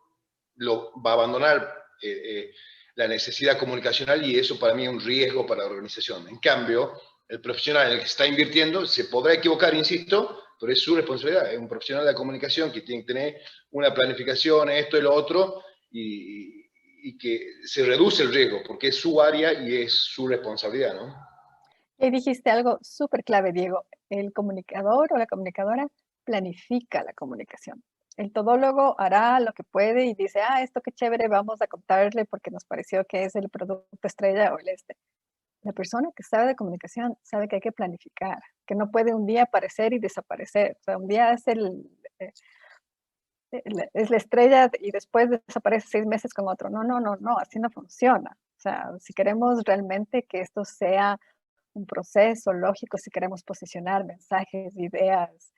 Speaker 3: lo va a abandonar la necesidad comunicacional y eso para mí es un riesgo para la organización. En cambio, el profesional en el que está invirtiendo se podrá equivocar, insisto, pero es su responsabilidad. Es un profesional de la comunicación que tiene que tener una planificación, esto y lo otro, y que se reduce el riesgo porque es su área y es su responsabilidad, ¿no?
Speaker 2: Y dijiste algo súper clave, Diego. El comunicador o la comunicadora planifica la comunicación. El todólogo hará lo que puede y dice, esto qué chévere, vamos a contarle porque nos pareció que es el producto estrella o el este. La persona que sabe de comunicación sabe que hay que planificar, que no puede un día aparecer y desaparecer. O sea, un día es la estrella y después desaparece 6 meses con otro. No, así no funciona. O sea, si queremos realmente que esto sea un proceso lógico, si queremos posicionar mensajes, ideas,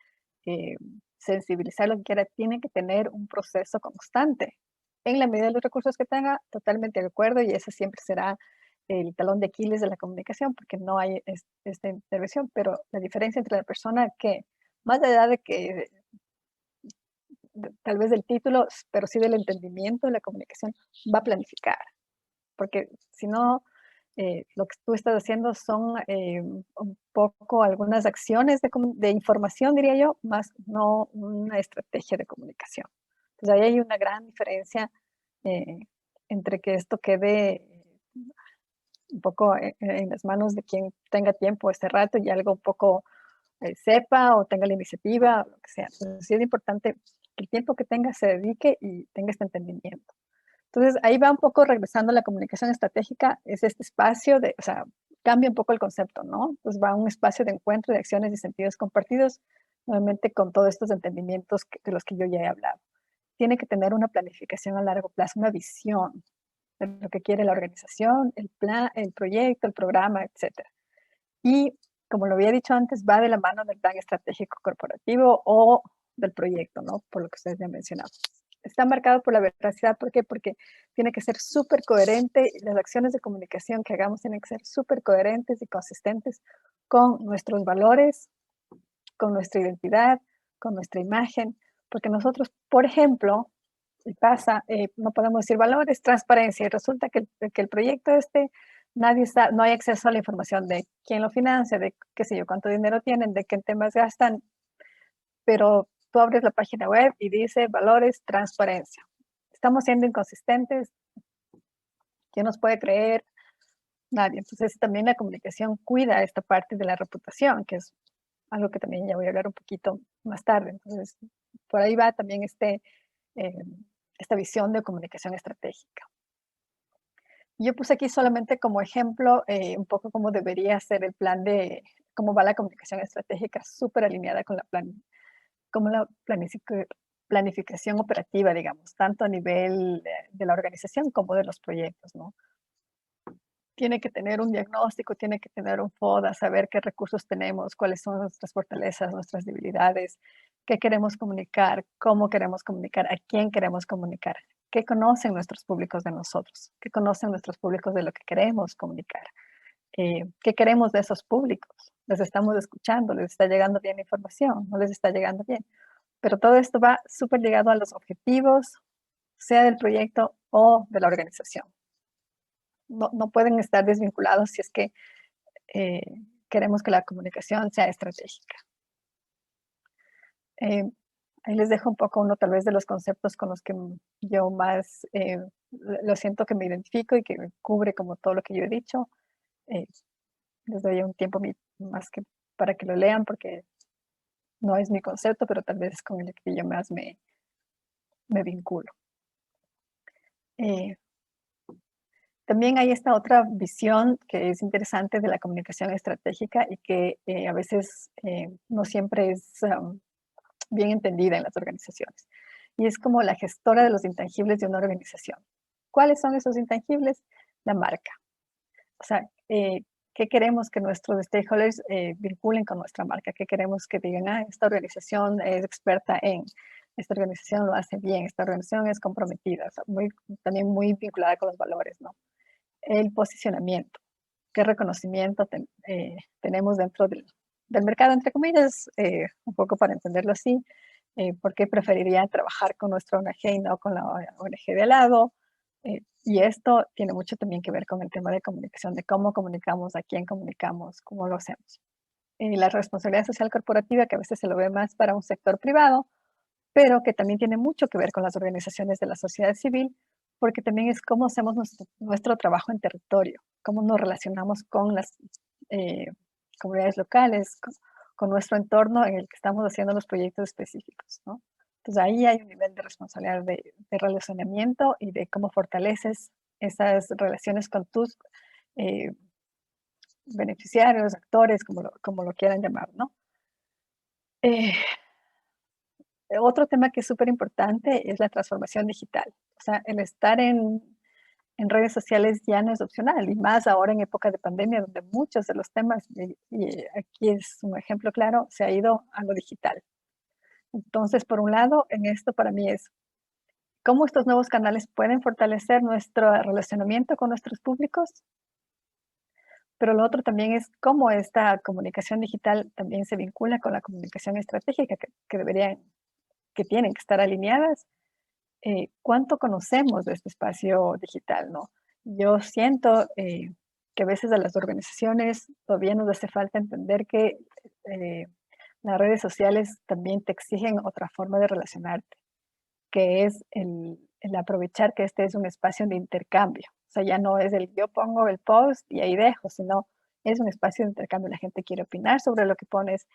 Speaker 2: sensibilizar lo que quiera, tiene que tener un proceso constante. En la medida de los recursos que tenga, totalmente de acuerdo, y ese siempre será el talón de Aquiles de la comunicación, porque no hay esta intervención, pero la diferencia entre la persona que, más allá de que tal vez del título, pero sí del entendimiento de la comunicación, va a planificar, porque si no, lo que tú estás haciendo son un poco algunas acciones de información, diría yo, más no una estrategia de comunicación. Entonces ahí hay una gran diferencia entre que esto quede un poco en las manos de quien tenga tiempo este rato y algo un poco sepa o tenga la iniciativa, o lo que sea. Entonces sí es importante que el tiempo que tenga se dedique y tenga este entendimiento. Entonces, ahí va un poco regresando a la comunicación estratégica, es este espacio de, o sea, cambia un poco el concepto, ¿no? Entonces va a un espacio de encuentro de acciones y sentidos compartidos, nuevamente con todos estos entendimientos de los que yo ya he hablado. Tiene que tener una planificación a largo plazo, una visión de lo que quiere la organización, el plan, el proyecto, el programa, etc. Y, como lo había dicho antes, va de la mano del plan estratégico corporativo o del proyecto, ¿no? Por lo que ustedes ya han mencionado. Está marcado por la veracidad. ¿Por qué? Porque tiene que ser súper coherente. Las acciones de comunicación que hagamos tienen que ser súper coherentes y consistentes con nuestros valores, con nuestra identidad, con nuestra imagen. Porque nosotros, por ejemplo, no podemos decir valores, transparencia, y resulta que el proyecto no hay acceso a la información de quién lo financia, de qué sé yo, cuánto dinero tienen, de qué temas gastan, pero tú abres la página web y dice valores, transparencia. Estamos siendo inconsistentes. ¿Quién nos puede creer? Nadie. Entonces también la comunicación cuida esta parte de la reputación, que es algo que también ya voy a hablar un poquito más tarde. Entonces, por ahí va también esta visión de comunicación estratégica. Yo puse aquí solamente como ejemplo un poco cómo debería ser el plan de cómo va la comunicación estratégica, súper alineada con la planificación operativa, digamos, tanto a nivel de la organización como de los proyectos, ¿no? Tiene que tener un diagnóstico, tiene que tener un FODA, saber qué recursos tenemos, cuáles son nuestras fortalezas, nuestras debilidades, qué queremos comunicar, cómo queremos comunicar, a quién queremos comunicar, qué conocen nuestros públicos de nosotros, qué conocen nuestros públicos de lo que queremos comunicar, qué queremos de esos públicos. Les estamos escuchando, les está llegando bien la información, no les está llegando bien. Pero todo esto va súper ligado a los objetivos, sea del proyecto o de la organización. No pueden estar desvinculados si es que queremos que la comunicación sea estratégica. Ahí les dejo un poco uno tal vez de los conceptos con los que yo más lo siento que me identifico y que cubre como todo lo que yo he dicho. Les doy un tiempo más que para que lo lean porque no es mi concepto, pero tal vez es con el que yo más me vinculo. También hay esta otra visión que es interesante de la comunicación estratégica y que a veces no siempre es bien entendida en las organizaciones. Y es como la gestora de los intangibles de una organización. ¿Cuáles son esos intangibles? La marca. O sea, ¿qué queremos que nuestros stakeholders vinculen con nuestra marca? ¿Qué queremos que digan? Esta organización es experta en, esta organización lo hace bien, esta organización es comprometida, o sea, también muy vinculada con los valores, ¿no? El posicionamiento. ¿Qué reconocimiento tenemos dentro del mercado, entre comillas, un poco para entenderlo así? ¿Por qué preferiría trabajar con nuestra ONG y no con la ONG de al lado? Y esto tiene mucho también que ver con el tema de comunicación, de cómo comunicamos, a quién comunicamos, cómo lo hacemos. La responsabilidad social corporativa, que a veces se lo ve más para un sector privado, pero que también tiene mucho que ver con las organizaciones de la sociedad civil, porque también es cómo hacemos nuestro trabajo en territorio, cómo nos relacionamos con las comunidades locales, con nuestro entorno en el que estamos haciendo los proyectos específicos, ¿no? Entonces ahí hay un nivel de responsabilidad de relacionamiento y de cómo fortaleces esas relaciones con tus beneficiarios, actores, como lo quieran llamar, ¿no? Otro tema que es súper importante es la transformación digital. O sea, el estar en redes sociales ya no es opcional, y más ahora en época de pandemia, donde muchos de los temas, y aquí es un ejemplo claro, se ha ido a lo digital. Entonces, por un lado, en esto para mí es cómo estos nuevos canales pueden fortalecer nuestro relacionamiento con nuestros públicos, pero lo otro también es cómo esta comunicación digital también se vincula con la comunicación estratégica que tienen que estar alineadas. ¿Cuánto conocemos de este espacio digital, no? Yo siento que a veces a las organizaciones todavía nos hace falta entender que las redes sociales también te exigen otra forma de relacionarte, que es el aprovechar que este es un espacio de intercambio. O sea, ya no es yo pongo el post y ahí dejo, sino es un espacio de intercambio. La gente quiere opinar sobre lo que pones,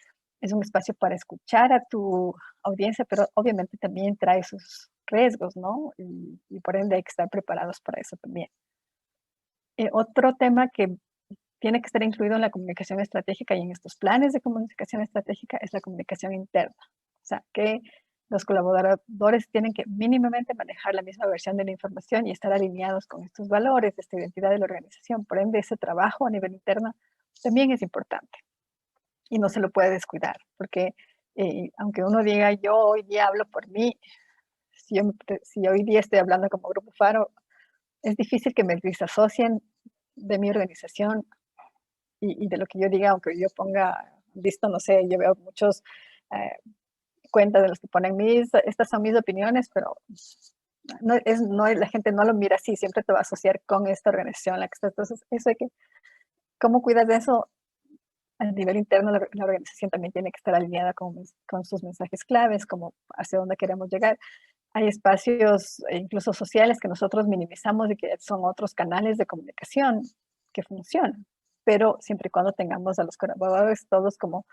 Speaker 2: es un espacio para escuchar a tu audiencia, pero obviamente también trae sus riesgos, ¿no? Y por ende hay que estar preparados para eso también. Otro tema que tiene que estar incluido en la comunicación estratégica y en estos planes de comunicación estratégica es la comunicación interna. O sea, que los colaboradores tienen que mínimamente manejar la misma versión de la información y estar alineados con estos valores, esta identidad de la organización. Por ende, ese trabajo a nivel interno también es importante y no se lo puede descuidar, porque aunque uno diga, yo hoy día hablo por mí, si hoy día estoy hablando como Grupo Faro, es difícil que me desasocien de mi organización y de lo que yo diga, aunque yo ponga, listo, no sé, yo veo muchos cuentas de los que ponen estas son mis opiniones, pero la gente no lo mira así, siempre te va a asociar con esta organización en la que estás. Entonces, eso hay que, ¿cómo cuidas de eso? A nivel interno, la organización también tiene que estar alineada con sus mensajes claves, como hacia dónde queremos llegar. Hay espacios incluso sociales que nosotros minimizamos y que son otros canales de comunicación que funcionan, pero siempre y cuando tengamos a los colaboradores todos como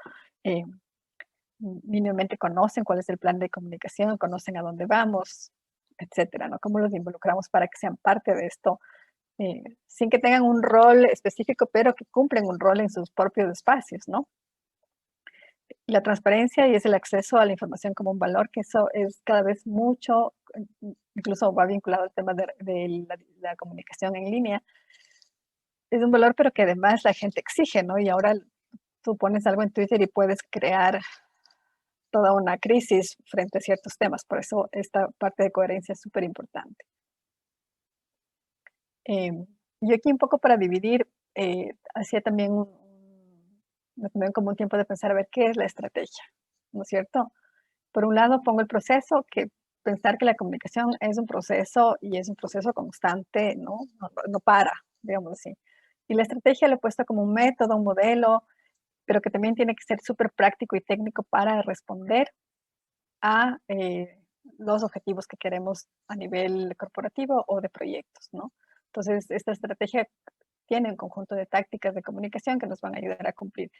Speaker 2: mínimamente conocen cuál es el plan de comunicación, conocen a dónde vamos, etcétera, ¿no? Cómo los involucramos para que sean parte de esto, sin que tengan un rol específico, pero que cumplen un rol en sus propios espacios, ¿no? La transparencia y es el acceso a la información como un valor, que eso es cada vez mucho, incluso va vinculado al tema de la comunicación en línea. Es un valor, pero que además la gente exige, ¿no? Y ahora tú pones algo en Twitter y puedes crear toda una crisis frente a ciertos temas. Por eso esta parte de coherencia es súper importante. Yo aquí un poco para dividir, hacía también me tomé como un tiempo de pensar a ver qué es la estrategia, ¿no es cierto? Por un lado pongo el proceso, que pensar que la comunicación es un proceso y es un proceso constante, ¿no? No para, digamos así. Y la estrategia lo he puesto como un método, un modelo, pero que también tiene que ser súper práctico y técnico para responder a los objetivos que queremos a nivel corporativo o de proyectos, ¿no? Entonces, esta estrategia tiene un conjunto de tácticas de comunicación que nos van a ayudar a cumplir.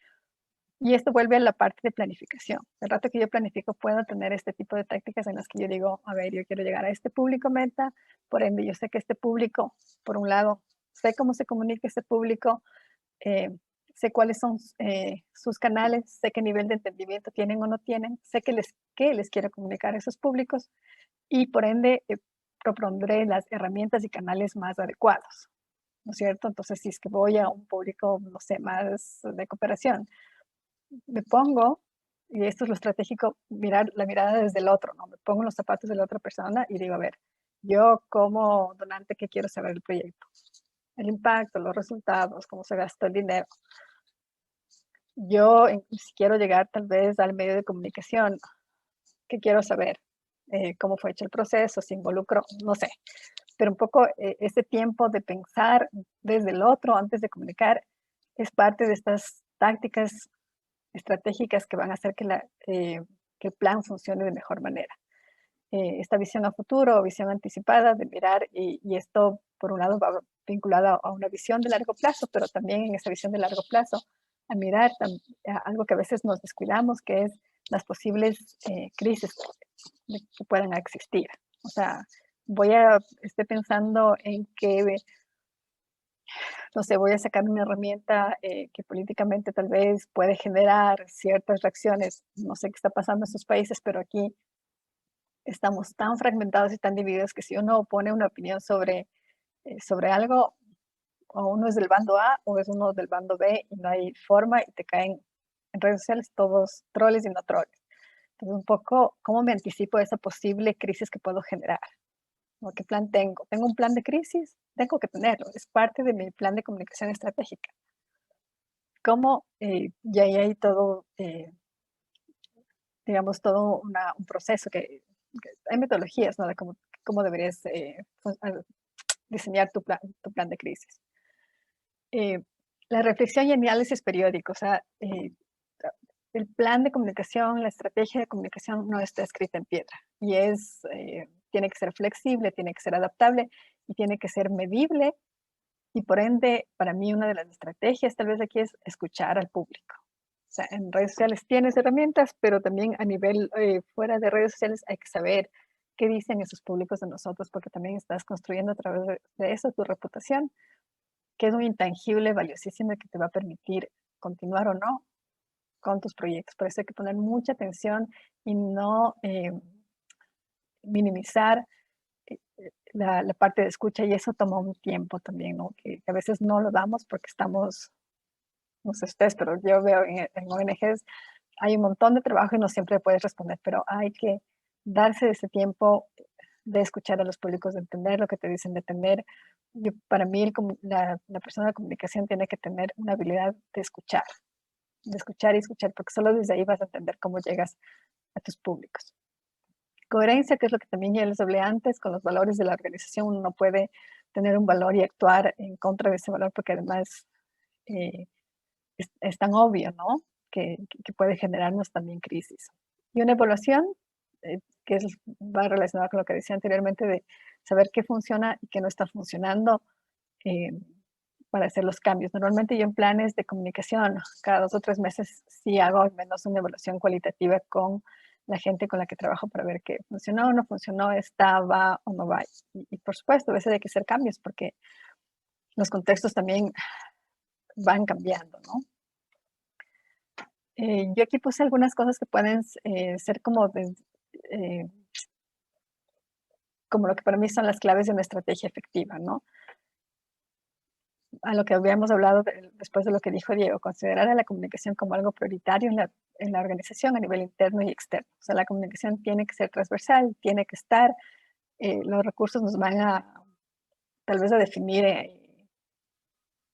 Speaker 2: Y esto vuelve a la parte de planificación. El rato que yo planifico puedo tener este tipo de tácticas en las que yo digo, a ver, yo quiero llegar a este público meta, por ende yo sé que este público, por un lado, sé cómo se comunica este público, sé cuáles son sus canales, sé qué nivel de entendimiento tienen o no tienen, sé qué les quiero comunicar a esos públicos y por ende propondré las herramientas y canales más adecuados, ¿no es cierto? Entonces, si es que voy a un público, no sé, más de cooperación, me pongo, y esto es lo estratégico, mirar la mirada desde el otro, ¿no? Me pongo en los zapatos de la otra persona y digo, a ver, yo como donante, ¿qué quiero saber del proyecto? El impacto, los resultados, cómo se gasta el dinero. Yo, si quiero llegar tal vez al medio de comunicación, ¿qué quiero saber? ¿Cómo fue hecho el proceso? ¿Se involucró? No sé. Pero un poco ese tiempo de pensar desde el otro antes de comunicar es parte de estas tácticas estratégicas que van a hacer que el plan funcione de mejor manera. Esta visión a futuro, visión anticipada de mirar, y esto por un lado va vinculado a una visión de largo plazo, pero también en esa visión de largo plazo a mirar algo que a veces nos descuidamos, que es las posibles crisis que puedan existir. O sea, estoy pensando en que, no sé, voy a sacar una herramienta que políticamente tal vez puede generar ciertas reacciones. No sé qué está pasando en sus países, pero aquí estamos tan fragmentados y tan divididos que si uno pone una opinión sobre algo, o uno es del bando A o es uno del bando B y no hay forma y te caen en redes sociales todos troles y no troles. Entonces, un poco, ¿cómo me anticipo a esa posible crisis que puedo generar? ¿O qué plan tengo? ¿Tengo un plan de crisis? Tengo que tenerlo, es parte de mi plan de comunicación estratégica. ¿Cómo? Y ahí hay todo, digamos, todo un proceso que hay metodologías, ¿no? De cómo deberías diseñar tu plan de crisis. La reflexión y análisis periódico, o sea, el plan de comunicación, la estrategia de comunicación no está escrita en piedra y tiene que ser flexible, tiene que ser adaptable y tiene que ser medible y por ende, para mí una de las estrategias tal vez aquí es escuchar al público. O sea, en redes sociales tienes herramientas, pero también a nivel fuera de redes sociales hay que saber qué dicen esos públicos de nosotros porque también estás construyendo a través de eso tu reputación, que es un intangible valiosísimo que te va a permitir continuar o no con tus proyectos. Por eso hay que poner mucha atención y no minimizar la parte de escucha y eso toma un tiempo también, ¿no? Que a veces no lo damos porque estamos, no sé ustedes, pero yo veo en ONGs hay un montón de trabajo y no siempre puedes responder, pero hay que darse ese tiempo de escuchar a los públicos, de entender lo que te dicen, de entender. Para mí la persona de comunicación tiene que tener una habilidad de escuchar y escuchar, porque solo desde ahí vas a entender cómo llegas a tus públicos. Coherencia, que es lo que también ya les hablé antes, con los valores de la organización. Uno no puede tener un valor y actuar en contra de ese valor porque además es tan obvio, ¿no? Que puede generarnos también crisis. Y una evaluación, que va relacionada con lo que decía anteriormente, de saber qué funciona y qué no está funcionando para hacer los cambios. Normalmente yo en planes de comunicación, cada 2 o 3 meses sí hago al menos una evaluación cualitativa con la gente con la que trabajo para ver qué funcionó o no funcionó, está, va o no va. Y por supuesto, a veces hay que hacer cambios porque los contextos también van cambiando, ¿no? Yo aquí puse algunas cosas que pueden ser como lo que para mí son las claves de una estrategia efectiva, ¿no? A lo que habíamos hablado después de lo que dijo Diego, considerar a la comunicación como algo prioritario en la organización a nivel interno y externo. O sea, la comunicación tiene que ser transversal, tiene que estar, los recursos nos van tal vez a definir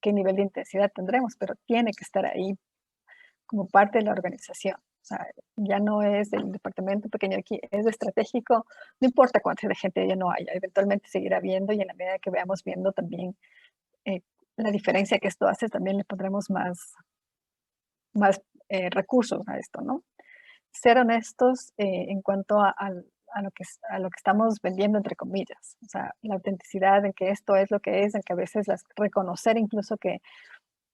Speaker 2: qué nivel de intensidad tendremos, pero tiene que estar ahí como parte de la organización. O sea, ya no es el departamento pequeño aquí, es estratégico, no importa cuánta gente ya no haya, eventualmente seguirá viendo y en la medida que veamos viendo también la diferencia que esto hace, también le pondremos más recursos a esto, ¿no? Ser honestos en cuanto a lo que estamos vendiendo, entre comillas. O sea, la autenticidad en que esto es lo que es, en que a veces reconocer incluso que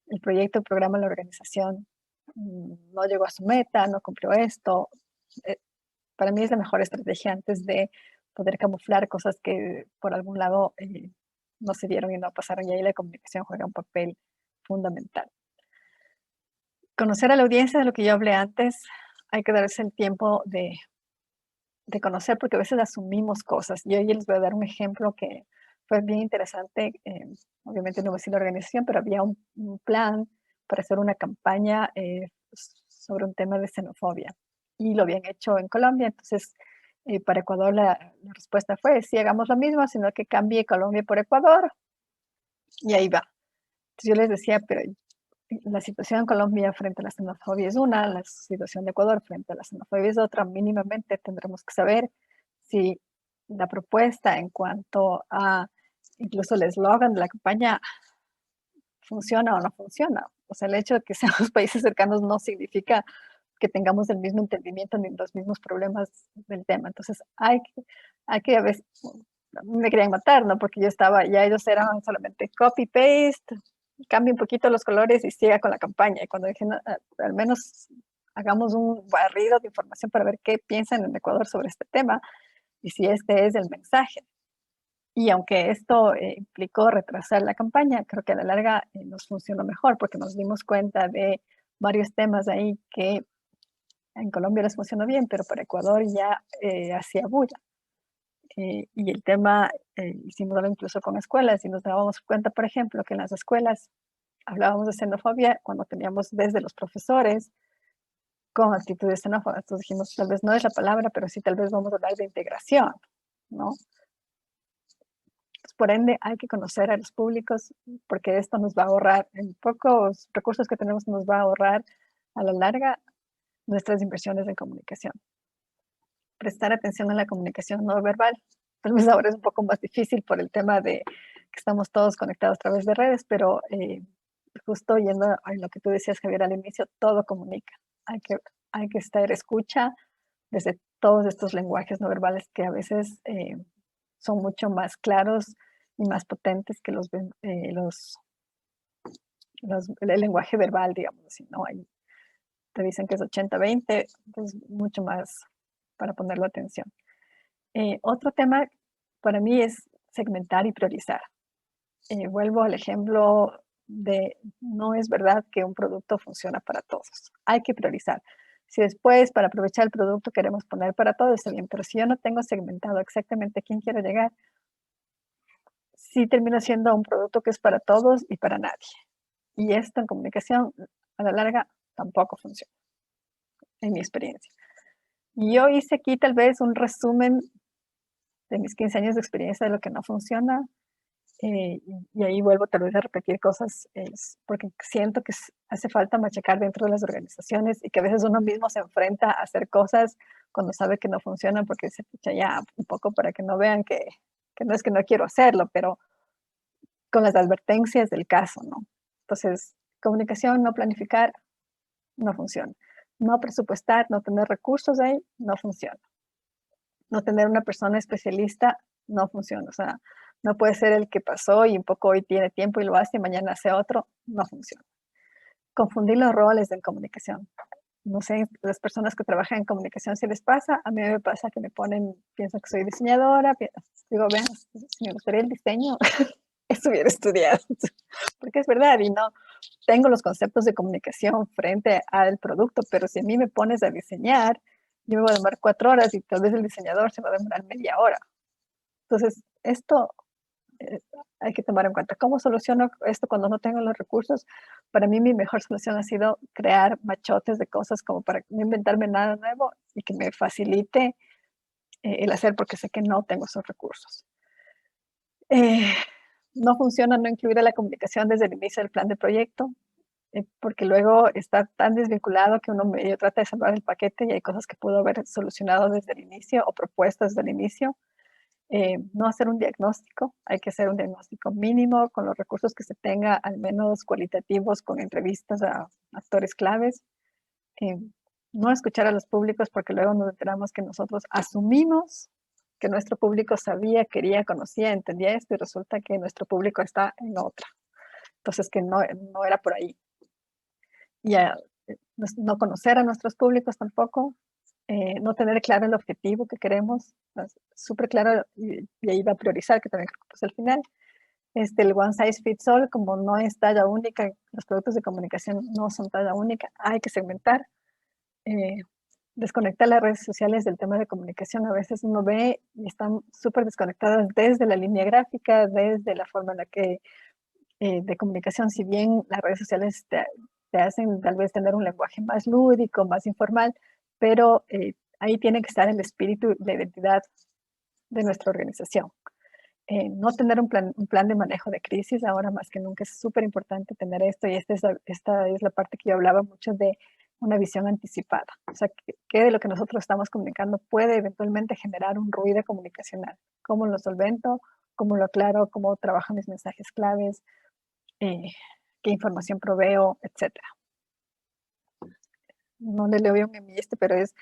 Speaker 2: el proyecto, el programa, la organización no llegó a su meta, no cumplió esto. Para mí es la mejor estrategia antes de poder camuflar cosas que por algún lado no se dieron y no pasaron, y ahí la comunicación juega un papel fundamental. Conocer a la audiencia, de lo que yo hablé antes, hay que darse el tiempo de conocer, porque a veces asumimos cosas. Yo hoy les voy a dar un ejemplo que fue bien interesante, obviamente no voy a decir la organización, pero había un plan para hacer una campaña sobre un tema de xenofobia, y lo habían hecho en Colombia. Entonces, para Ecuador la respuesta fue, sí, hagamos lo mismo, sino que cambie Colombia por Ecuador, y ahí va. Entonces yo les decía, pero la situación en Colombia frente a la xenofobia es una, la situación de Ecuador frente a la xenofobia es otra. Mínimamente tendremos que saber si la propuesta en cuanto a incluso el eslogan de la campaña funciona o no funciona. O sea, el hecho de que seamos países cercanos no significa que tengamos el mismo entendimiento ni los mismos problemas del tema. Entonces, hay que a veces, me querían matar, ¿no? Porque ya ellos eran solamente copy-paste, cambie un poquito los colores y siga con la campaña. Y cuando dije, no, al menos hagamos un barrido de información para ver qué piensan en Ecuador sobre este tema y si este es el mensaje. Y aunque esto implicó retrasar la campaña, creo que a la larga nos funcionó mejor porque nos dimos cuenta de varios temas ahí que en Colombia les funcionó bien, pero para Ecuador ya hacía bulla. Y el tema, hicimos algo incluso con escuelas y nos dábamos cuenta, por ejemplo, que en las escuelas hablábamos de xenofobia cuando teníamos desde los profesores con actitudes xenófobas. Entonces dijimos, tal vez no es la palabra, pero sí tal vez vamos a hablar de integración, ¿no? Pues, por ende, hay que conocer a los públicos porque esto nos va a ahorrar, en pocos recursos que tenemos, nos va a ahorrar a la larga nuestras inversiones en comunicación. Prestar atención a la comunicación no verbal. Tal vez ahora es un poco más difícil por el tema de que estamos todos conectados a través de redes, pero justo yendo a lo que tú decías, Javier, al inicio, todo comunica. Hay que estar escucha desde todos estos lenguajes no verbales que a veces son mucho más claros y más potentes que el lenguaje verbal, digamos así, ¿no? Te dicen que es 80-20, pues mucho más para ponerlo atención. Otro tema para mí es segmentar y priorizar. Vuelvo al ejemplo de no es verdad que un producto funciona para todos. Hay que priorizar. Si después para aprovechar el producto queremos poner para todos, está bien, pero si yo no tengo segmentado exactamente a quién quiero llegar, sí termina siendo un producto que es para todos y para nadie. Y esto en comunicación a la larga tampoco funciona, en mi experiencia. Y yo hice aquí tal vez un resumen de mis 15 años de experiencia de lo que no funciona. Y ahí vuelvo tal vez a repetir cosas, porque siento que hace falta machacar dentro de las organizaciones y que a veces uno mismo se enfrenta a hacer cosas cuando sabe que no funcionan, porque se escucha ya un poco para que no vean que no es que no quiero hacerlo, pero con las advertencias del caso, ¿no? Entonces, comunicación, no planificar, no funciona. No presupuestar, no tener recursos ahí, no funciona. No tener una persona especialista, no funciona. O sea, no puede ser el que pasó y un poco hoy tiene tiempo y lo hace y mañana hace otro, no funciona. Confundir los roles en comunicación. No sé, las personas que trabajan en comunicación si les pasa, a mí me pasa que me ponen, pienso que soy diseñadora, digo, vean, si me gustaría el diseño, eso hubiera estudiado, porque es verdad y no tengo los conceptos de comunicación frente al producto, pero si a mí me pones a diseñar, yo me voy a demorar 4 horas y tal vez el diseñador se va a demorar media hora. Entonces, esto hay que tomar en cuenta. ¿Cómo soluciono esto cuando no tengo los recursos? Para mí mi mejor solución ha sido crear machotes de cosas como para no inventarme nada nuevo y que me facilite el hacer porque sé que no tengo esos recursos. No funciona no incluir a la comunicación desde el inicio del plan de proyecto, porque luego está tan desvinculado que uno medio trata de salvar el paquete y hay cosas que pudo haber solucionado desde el inicio o propuestas desde el inicio. No hacer un diagnóstico, hay que hacer un diagnóstico mínimo con los recursos que se tenga, al menos cualitativos, con entrevistas a actores claves. No escuchar a los públicos porque luego nos enteramos que nosotros asumimos que nuestro público sabía, quería, conocía, entendía esto y resulta que nuestro público está en otra. Entonces que no era por ahí. Y no conocer a nuestros públicos tampoco, no tener claro el objetivo que queremos, súper claro, y ahí va a priorizar, que también creo que es el final. El one size fits all, como no es talla única, los productos de comunicación no son talla única, hay que segmentar, desconectar las redes sociales del tema de comunicación. A veces uno ve y están súper desconectadas desde la línea gráfica, desde la forma en la que de comunicación, si bien las redes sociales te hacen tal vez tener un lenguaje más lúdico, más informal, pero ahí tiene que estar el espíritu, la identidad de nuestra organización. No tener un plan de manejo de crisis, ahora más que nunca es súper importante tener esto, y esta es la parte que yo hablaba mucho de una visión anticipada. O sea, que de lo que nosotros estamos comunicando puede eventualmente generar un ruido comunicacional. ¿Cómo lo solvento? ¿Cómo lo aclaro? ¿Cómo trabajo mis mensajes claves? ¿Qué información proveo? Etcétera. No le leo bien a mí pero es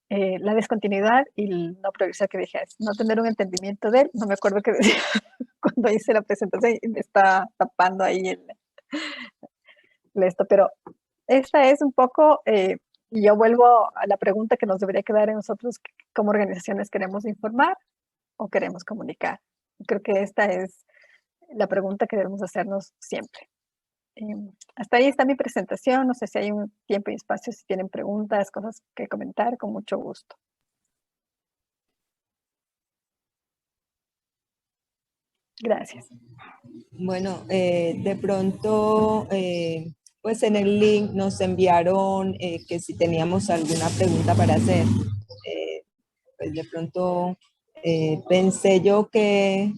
Speaker 2: la descontinuidad y el no priorizar, que dije, es no tener un entendimiento de él. No me acuerdo qué decía cuando hice la presentación y me está tapando ahí esto, pero esta es un poco, y yo vuelvo a la pregunta que nos debería quedar en nosotros, como organizaciones, ¿queremos informar o queremos comunicar? Creo que esta es la pregunta que debemos hacernos siempre. Hasta ahí está mi presentación. No sé si hay un tiempo y espacio, si tienen preguntas, cosas que comentar, con mucho gusto. Gracias.
Speaker 12: Bueno, de pronto pues en el link nos enviaron que si teníamos alguna pregunta para hacer. Pues de pronto pensé yo que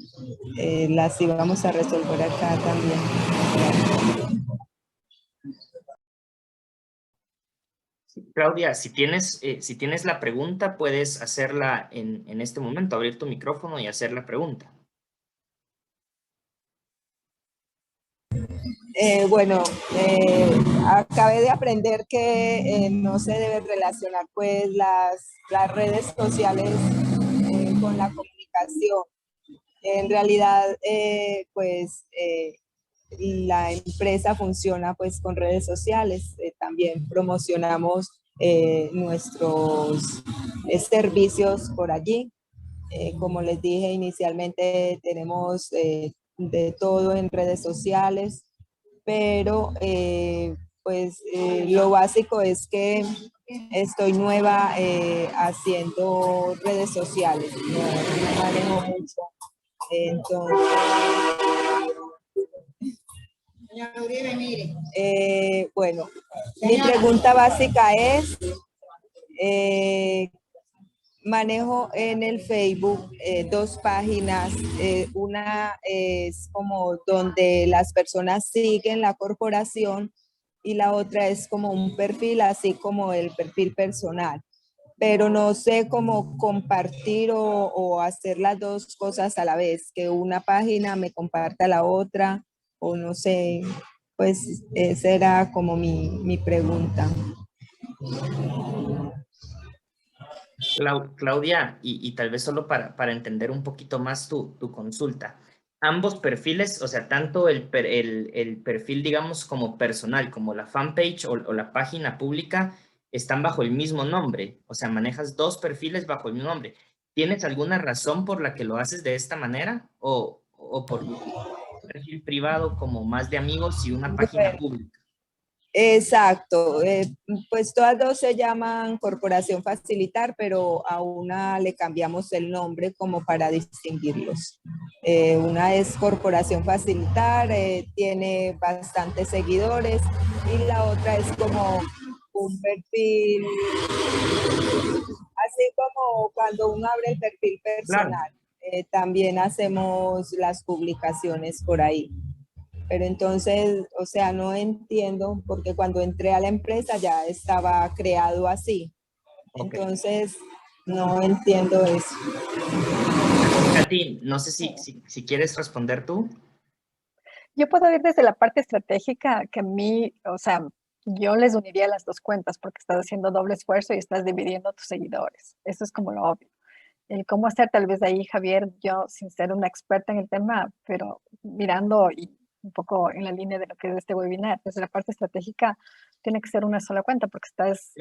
Speaker 12: las íbamos a resolver acá también.
Speaker 1: Claudia, si tienes la pregunta, puedes hacerla en este momento, abrir tu micrófono y hacer la pregunta.
Speaker 12: Bueno, acabé de aprender que no se deben relacionar pues las redes sociales con la comunicación. En realidad, pues la empresa funciona pues con redes sociales. También promocionamos nuestros servicios por allí. Como les dije inicialmente, tenemos de todo en redes sociales, pero pues lo básico es que estoy nueva haciendo redes sociales, no manejo mucho. Entonces, bueno, mi pregunta básica es, manejo en el Facebook dos páginas. Una es como donde las personas siguen la corporación y la otra es como un perfil, así como el perfil personal. Pero no sé cómo compartir o hacer las dos cosas a la vez, que una página me comparta la otra, o no sé, pues esa era como mi pregunta.
Speaker 1: Claudia, y tal vez solo para entender un poquito más tu consulta, ambos perfiles, o sea, tanto el perfil, digamos, como personal, como la fanpage o la página pública, están bajo el mismo nombre, o sea, manejas dos perfiles bajo el mismo nombre. ¿Tienes alguna razón por la que lo haces de esta manera o por un perfil privado como más de amigos y una página pública?
Speaker 12: Exacto, pues todas dos se llaman Corporación Facilitar, pero a una le cambiamos el nombre como para distinguirlos. Una es Corporación Facilitar, tiene bastantes seguidores, y la otra es como un perfil, así como cuando uno abre el perfil personal. Claro. También hacemos las publicaciones por ahí. Pero entonces, o sea, no entiendo, porque cuando entré a la empresa ya estaba creado así. Okay. Entonces, no entiendo eso.
Speaker 1: Katy, no sé si quieres responder tú.
Speaker 2: Yo puedo ir desde la parte estratégica, que a mí, o sea, yo les uniría las dos cuentas porque estás haciendo doble esfuerzo y estás dividiendo tus seguidores. Eso es como lo obvio. El cómo hacer, tal vez de ahí, Javier, yo sin ser una experta en el tema, pero mirando y un poco en la línea de lo que es este webinar, desde la parte estratégica tiene que ser una sola cuenta porque estás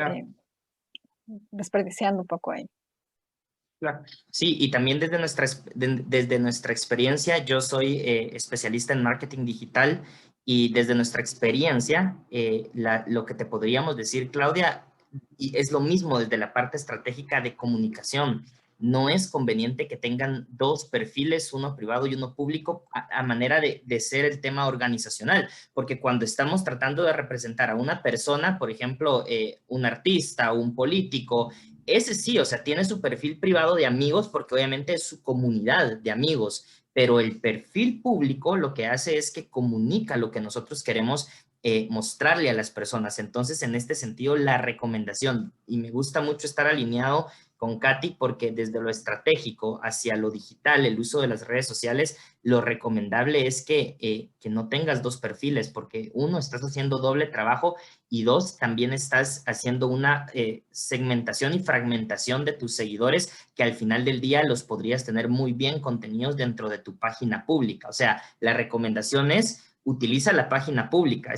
Speaker 2: desperdiciando un poco ahí.
Speaker 1: Claro. Sí, y también desde nuestra experiencia, yo soy especialista en marketing digital y desde nuestra experiencia, lo que te podríamos decir, Claudia, y es lo mismo desde la parte estratégica de comunicación. No es conveniente que tengan dos perfiles, uno privado y uno público, a manera de ser el tema organizacional, porque cuando estamos tratando de representar a una persona, por ejemplo, un artista o un político, ese sí, o sea, tiene su perfil privado de amigos porque obviamente es su comunidad de amigos, pero el perfil público lo que hace es que comunica lo que nosotros queremos mostrarle a las personas. Entonces, en este sentido, la recomendación, y me gusta mucho estar alineado con Katy porque desde lo estratégico hacia lo digital, el uso de las redes sociales, lo recomendable es que no tengas dos perfiles porque uno, estás haciendo doble trabajo y dos, también estás haciendo una segmentación y fragmentación de tus seguidores que al final del día los podrías tener muy bien contenidos dentro de tu página pública. O sea, la recomendación es utiliza la página pública.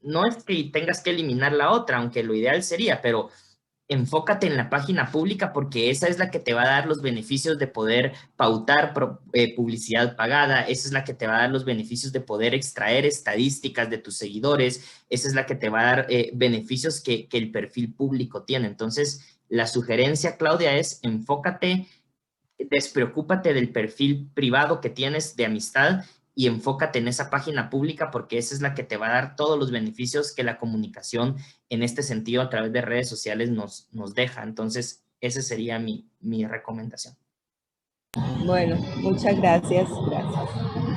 Speaker 1: No es que tengas que eliminar la otra, aunque lo ideal sería, pero enfócate en la página pública porque esa es la que te va a dar los beneficios de poder pautar publicidad pagada, esa es la que te va a dar los beneficios de poder extraer estadísticas de tus seguidores, esa es la que te va a dar beneficios que el perfil público tiene. Entonces, la sugerencia, Claudia, es enfócate, despreocúpate del perfil privado que tienes de amistad y enfócate en esa página pública porque esa es la que te va a dar todos los beneficios que la comunicación en este sentido a través de redes sociales nos deja. Entonces, esa sería mi recomendación.
Speaker 12: Bueno, muchas gracias. Gracias.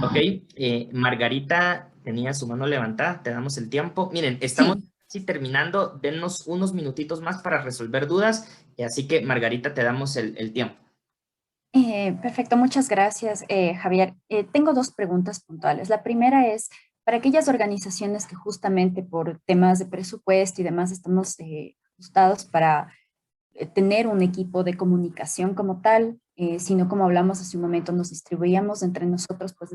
Speaker 1: Ok, Margarita tenía su mano levantada, te damos el tiempo. Miren, estamos casi terminando, dennos unos minutitos más para resolver dudas, así que Margarita, te damos el tiempo.
Speaker 4: Perfecto, muchas gracias, Javier. Tengo dos preguntas puntuales. La primera es, para aquellas organizaciones que justamente por temas de presupuesto y demás estamos ajustados para tener un equipo de comunicación como tal, sino como hablamos hace un momento, nos distribuíamos entre nosotros pues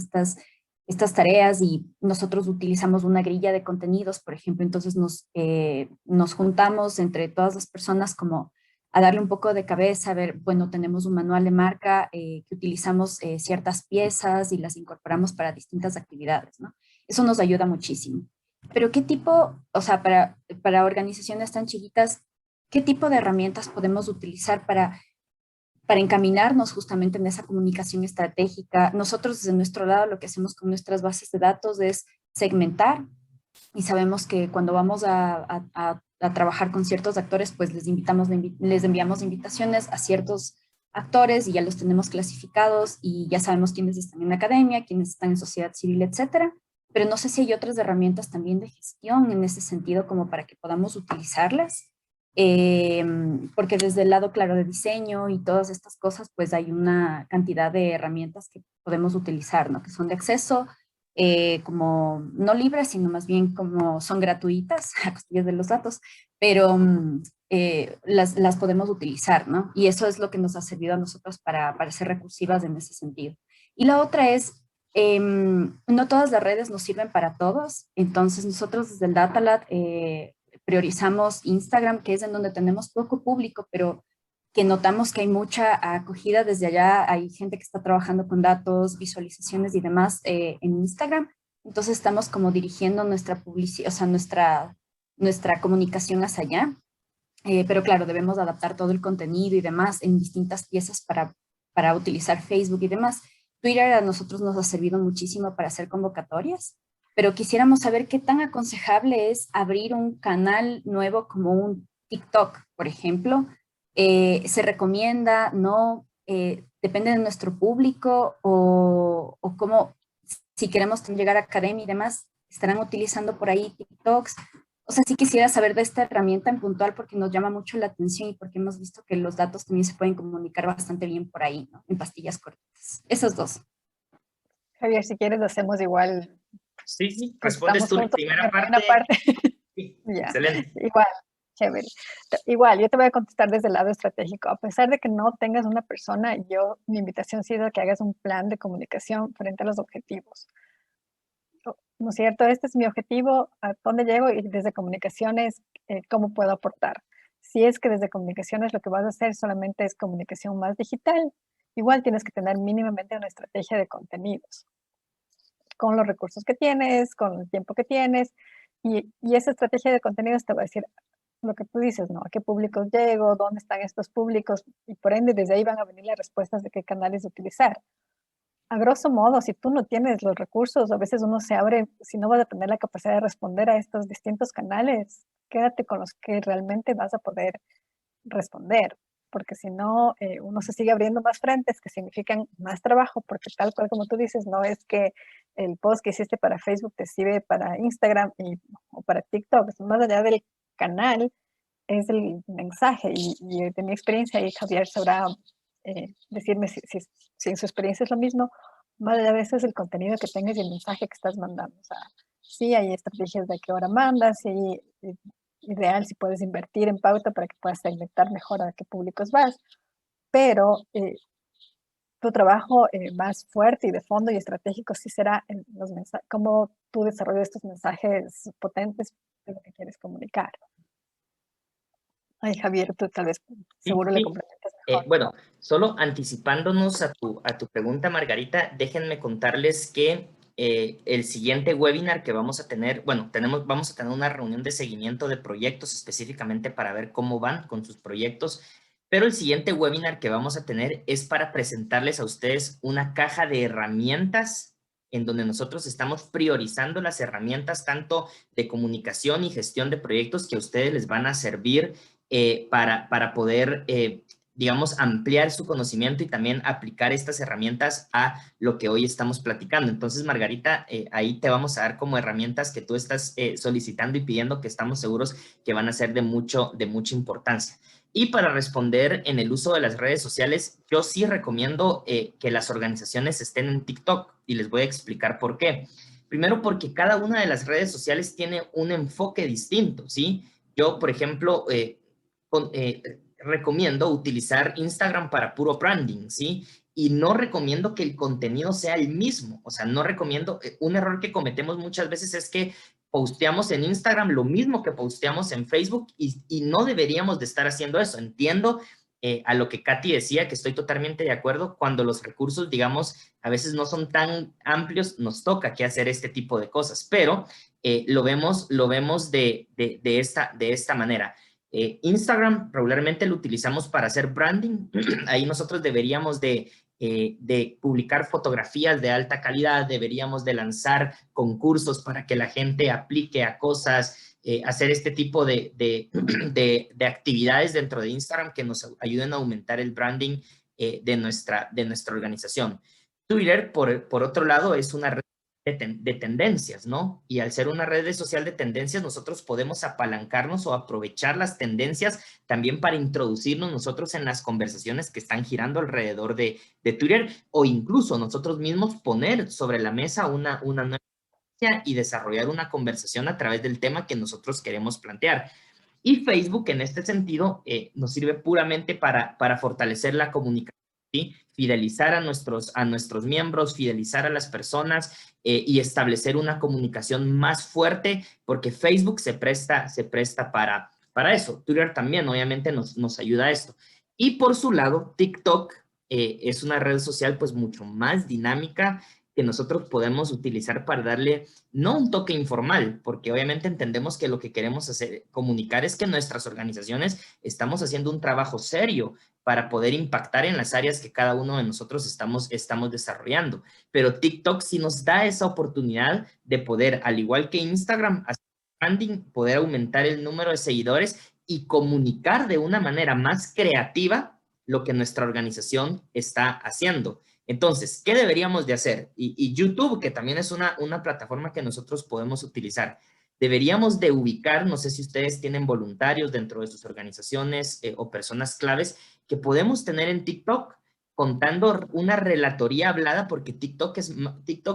Speaker 4: estas tareas y nosotros utilizamos una grilla de contenidos, por ejemplo, entonces nos juntamos entre todas las personas como a darle un poco de cabeza, a ver, bueno, tenemos un manual de marca que utilizamos ciertas piezas y las incorporamos para distintas actividades, ¿no? Eso nos ayuda muchísimo. Pero ¿qué tipo, o sea, para organizaciones tan chiquitas, qué tipo de herramientas podemos utilizar para encaminarnos justamente en esa comunicación estratégica? Nosotros desde nuestro lado lo que hacemos con nuestras bases de datos es segmentar y sabemos que cuando vamos a trabajar con ciertos actores, pues les enviamos invitaciones a ciertos actores y ya los tenemos clasificados y ya sabemos quiénes están en la academia, quiénes están en sociedad civil, etcétera. Pero no sé si hay otras herramientas también de gestión en ese sentido como para que podamos utilizarlas. Porque desde el lado, claro, de diseño y todas estas cosas, pues hay una cantidad de herramientas que podemos utilizar, ¿no? Que son de acceso, como no libres, sino más bien como son gratuitas, a costillas de los datos, pero las podemos utilizar, ¿no? Y eso es lo que nos ha servido a nosotros para ser recursivas en ese sentido. Y la otra es, no todas las redes nos sirven para todos, entonces nosotros desde el DataLab priorizamos Instagram, que es en donde tenemos poco público, pero que notamos que hay mucha acogida desde allá, hay gente que está trabajando con datos, visualizaciones y demás en Instagram, entonces estamos como dirigiendo nuestra publicidad, o sea, nuestra comunicación hacia allá, pero claro, debemos adaptar todo el contenido y demás en distintas piezas para utilizar Facebook y demás. Twitter a nosotros nos ha servido muchísimo para hacer convocatorias, pero quisiéramos saber qué tan aconsejable es abrir un canal nuevo como un TikTok, por ejemplo. ¿Se recomienda? ¿No? ¿Depende de nuestro público? ¿O cómo, si queremos llegar a academia y demás, estarán utilizando por ahí TikToks? O sea, sí quisiera saber de esta herramienta en puntual porque nos llama mucho la atención y porque hemos visto que los datos también se pueden comunicar bastante bien por ahí, ¿no? En pastillas cortas. Esos dos.
Speaker 2: Javier, si quieres lo hacemos igual.
Speaker 1: Sí, respondes tú la primera parte. Sí,
Speaker 2: ya.
Speaker 1: Excelente.
Speaker 2: Igual, chévere. Igual, yo te voy a contestar desde el lado estratégico. A pesar de que no tengas una persona, mi invitación ha sido que hagas un plan de comunicación frente a los objetivos. ¿No es cierto? Este es mi objetivo, ¿a dónde llego? Y desde comunicaciones, ¿cómo puedo aportar? Si es que desde comunicaciones lo que vas a hacer solamente es comunicación más digital, igual tienes que tener mínimamente una estrategia de contenidos con los recursos que tienes, con el tiempo que tienes, y esa estrategia de contenidos te va a decir lo que tú dices, ¿no? ¿A qué públicos llego? ¿Dónde están estos públicos? Y por ende, desde ahí van a venir las respuestas de qué canales utilizar. A grosso modo, si tú no tienes los recursos, a veces uno se abre, si no vas a tener la capacidad de responder a estos distintos canales, quédate con los que realmente vas a poder responder, porque si no, uno se sigue abriendo más frentes que significan más trabajo, porque tal cual como tú dices, no es que el post que hiciste para Facebook te sirve para Instagram o para TikTok, más allá del canal, es el mensaje, y de mi experiencia, y Javier sabrá decirme si en su experiencia es lo mismo, más allá de eso es el contenido que tengas y el mensaje que estás mandando. O sea, sí hay estrategias de a qué hora mandas, y ideal si puedes invertir en pauta para que puedas segmentar mejor a qué públicos vas, pero tu trabajo más fuerte y de fondo y estratégico sí será en los mensajes, cómo tú desarrollas estos mensajes potentes de lo que quieres comunicar. Ay, Javier, tú tal vez seguro le complementas mejor.
Speaker 1: Bueno, solo anticipándonos a tu pregunta, Margarita, déjenme contarles que el siguiente webinar que vamos a tener, bueno, vamos a tener una reunión de seguimiento de proyectos específicamente para ver cómo van con sus proyectos, pero el siguiente webinar que vamos a tener es para presentarles a ustedes una caja de herramientas en donde nosotros estamos priorizando las herramientas tanto de comunicación y gestión de proyectos que a ustedes les van a servir para poder, digamos, ampliar su conocimiento y también aplicar estas herramientas a lo que hoy estamos platicando. Entonces, Margarita, ahí te vamos a dar como herramientas que tú estás solicitando y pidiendo, que estamos seguros que van a ser de mucha importancia. Y para responder en el uso de las redes sociales, yo sí recomiendo que las organizaciones estén en TikTok, y les voy a explicar por qué. Primero, porque cada una de las redes sociales tiene un enfoque distinto, ¿sí? Yo, por ejemplo, recomiendo utilizar Instagram para puro branding, ¿sí? Y no recomiendo que el contenido sea el mismo. O sea, no recomiendo, un error que cometemos muchas veces es que posteamos en Instagram lo mismo que posteamos en Facebook y no deberíamos de estar haciendo eso. Entiendo a lo que Katy decía, que estoy totalmente de acuerdo. Cuando los recursos, digamos, a veces no son tan amplios, nos toca que hacer este tipo de cosas, pero lo vemos de esta manera. Instagram regularmente lo utilizamos para hacer branding. Ahí nosotros deberíamos de publicar fotografías de alta calidad, deberíamos de lanzar concursos para que la gente aplique a cosas, hacer este tipo de actividades dentro de Instagram que nos ayuden a aumentar el branding de nuestra organización. Twitter, por otro lado, es una red de tendencias, ¿no? Y al ser una red social de tendencias, nosotros podemos apalancarnos o aprovechar las tendencias también para introducirnos nosotros en las conversaciones que están girando alrededor de Twitter, o incluso nosotros mismos poner sobre la mesa una nueva tendencia y desarrollar una conversación a través del tema que nosotros queremos plantear. Y Facebook, en este sentido, nos sirve puramente para fortalecer la comunicación, ¿sí? Fidelizar a nuestros miembros, fidelizar a las personas y establecer una comunicación más fuerte, porque Facebook se presta para eso. Twitter también, obviamente, nos ayuda a esto. Y por su lado, TikTok es una red social pues mucho más dinámica, que nosotros podemos utilizar para darle, no un toque informal, porque obviamente entendemos que lo que queremos comunicar es que nuestras organizaciones estamos haciendo un trabajo serio para poder impactar en las áreas que cada uno de nosotros estamos desarrollando. Pero TikTok sí nos da esa oportunidad de poder, al igual que Instagram, hacer branding, poder aumentar el número de seguidores y comunicar de una manera más creativa lo que nuestra organización está haciendo. Entonces, ¿qué deberíamos de hacer? Y YouTube, que también es una plataforma que nosotros podemos utilizar. Deberíamos de ubicar, no sé si ustedes tienen voluntarios dentro de sus organizaciones o personas claves que podemos tener en TikTok, contando una relatoría hablada, porque TikTok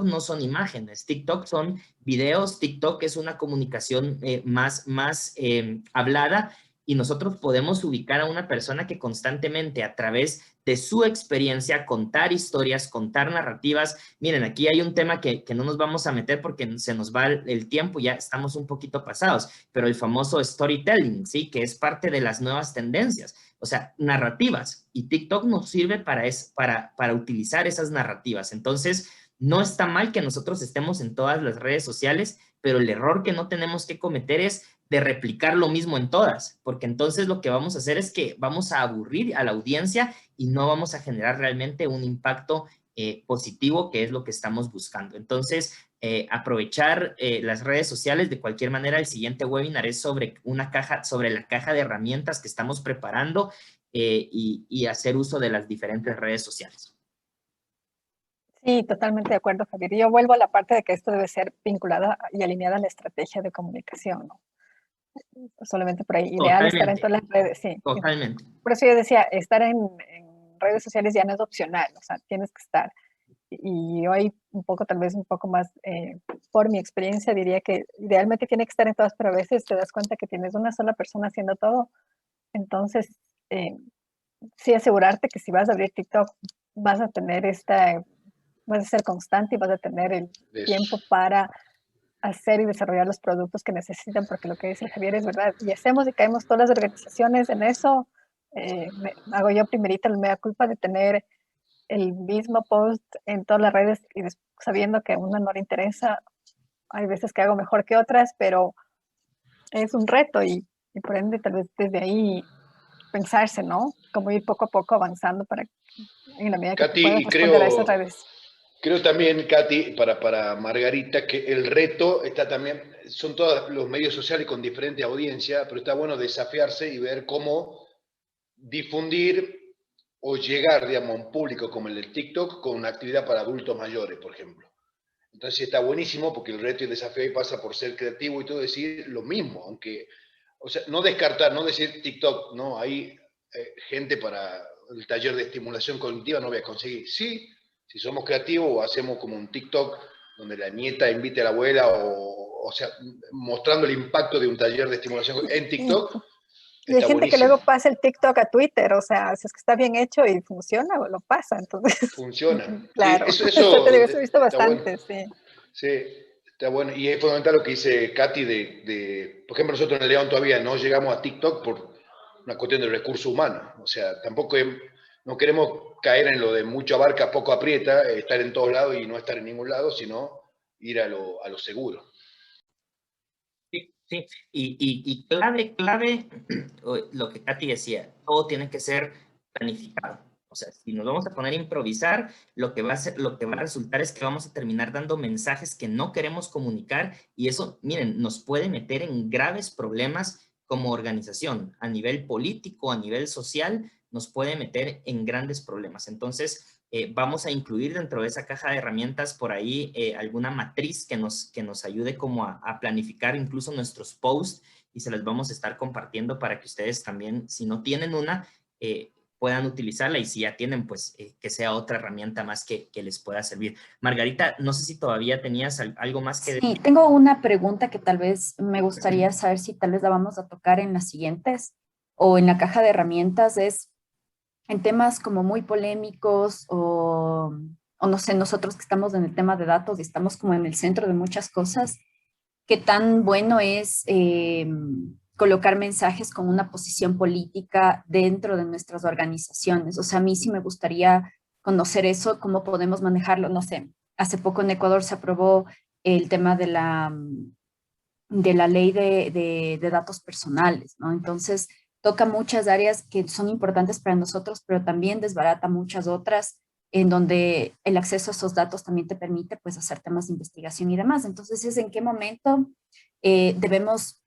Speaker 1: no son imágenes, TikTok son videos, TikTok es una comunicación más hablada, y nosotros podemos ubicar a una persona que constantemente, a través de su experiencia, contar historias, contar narrativas. Miren, aquí hay un tema que no nos vamos a meter porque se nos va el tiempo, ya estamos un poquito pasados, pero el famoso storytelling, ¿sí? Que es parte de las nuevas tendencias, o sea, narrativas, y TikTok nos sirve para utilizar esas narrativas. Entonces, no está mal que nosotros estemos en todas las redes sociales, pero el error que no tenemos que cometer es de replicar lo mismo en todas, porque entonces lo que vamos a hacer es que vamos a aburrir a la audiencia y no vamos a generar realmente un impacto positivo, que es lo que estamos buscando. Entonces, aprovechar las redes sociales. De cualquier manera, el siguiente webinar es sobre la caja de herramientas que estamos preparando y hacer uso de las diferentes redes sociales.
Speaker 2: Sí, totalmente de acuerdo, Javier. Yo vuelvo a la parte de que esto debe ser vinculada y alineada a la estrategia de comunicación, ¿no? Solamente por ahí. Ideal estar en todas las redes, sí.
Speaker 1: Totalmente.
Speaker 2: Por eso yo decía, estar en redes sociales ya no es opcional, o sea, tienes que estar. Y hoy tal vez un poco más, por mi experiencia, diría que idealmente tiene que estar en todas, pero a veces te das cuenta que tienes una sola persona haciendo todo. Entonces, sí asegurarte que si vas a abrir TikTok, vas a tener vas a ser constante y vas a tener el tiempo para hacer y desarrollar los productos que necesitan, porque lo que dice Javier es verdad, y hacemos y caemos todas las organizaciones en eso. Hago yo primerita el mea culpa de tener el mismo post en todas las redes y sabiendo que a uno no le interesa. Hay veces que hago mejor que otras, pero es un reto y por ende tal vez desde ahí pensarse, ¿no? Como ir poco a poco avanzando para en la medida que puedas responder a esas redes.
Speaker 3: Creo también, Katy, para Margarita, que el reto está también, son todos los medios sociales con diferente audiencia, pero está bueno desafiarse y ver cómo difundir o llegar, digamos, a un público como el del TikTok con una actividad para adultos mayores, por ejemplo. Entonces está buenísimo porque el reto y el desafío ahí pasa por ser creativo y todo, decir lo mismo, aunque, o sea, no descartar, no decir TikTok, no, hay gente para el taller de estimulación cognitiva, no voy a conseguir. Sí, si somos creativos o hacemos como un TikTok donde la nieta invite a la abuela o sea, mostrando el impacto de un taller de estimulación en TikTok.
Speaker 2: Y hay gente que luego pasa el TikTok a Twitter, o sea, si es que está bien hecho y funciona, lo pasa, entonces.
Speaker 3: Funciona.
Speaker 2: Claro,
Speaker 3: sí,
Speaker 2: eso te digo, eso he visto bastante,
Speaker 3: bueno. Sí, está bueno. Y es fundamental lo que dice Katy por ejemplo, nosotros en León todavía no llegamos a TikTok por una cuestión de recursos humanos. O sea, tampoco no queremos caer en lo de mucho abarca, poco aprieta, estar en todos lados y no estar en ningún lado, sino ir a lo seguro.
Speaker 1: Sí, y clave, lo que Katy decía, todo tiene que ser planificado. O sea, si nos vamos a poner a improvisar, lo que va a resultar es que vamos a terminar dando mensajes que no queremos comunicar y eso, miren, nos puede meter en graves problemas como organización, a nivel político, a nivel social, nos puede meter en grandes problemas. Entonces, vamos a incluir dentro de esa caja de herramientas por ahí alguna matriz que nos ayude como a planificar incluso nuestros posts y se las vamos a estar compartiendo para que ustedes también, si no tienen una, puedan utilizarla y si ya tienen, pues que sea otra herramienta más que les pueda servir. Margarita, no sé si todavía tenías algo más que decir.
Speaker 4: Sí, tengo una pregunta que tal vez me gustaría saber si tal vez la vamos a tocar en las siguientes o en la caja de herramientas, es en temas como muy polémicos o no sé, nosotros que estamos en el tema de datos y estamos como en el centro de muchas cosas, ¿qué tan bueno es colocar mensajes con una posición política dentro de nuestras organizaciones? O sea, a mí sí me gustaría conocer eso, cómo podemos manejarlo. No sé, hace poco en Ecuador se aprobó el tema de la ley de datos personales, ¿no? Entonces, toca muchas áreas que son importantes para nosotros, pero también desbarata muchas otras en donde el acceso a esos datos también te permite pues hacer temas de investigación y demás. Entonces, es en qué momento debemos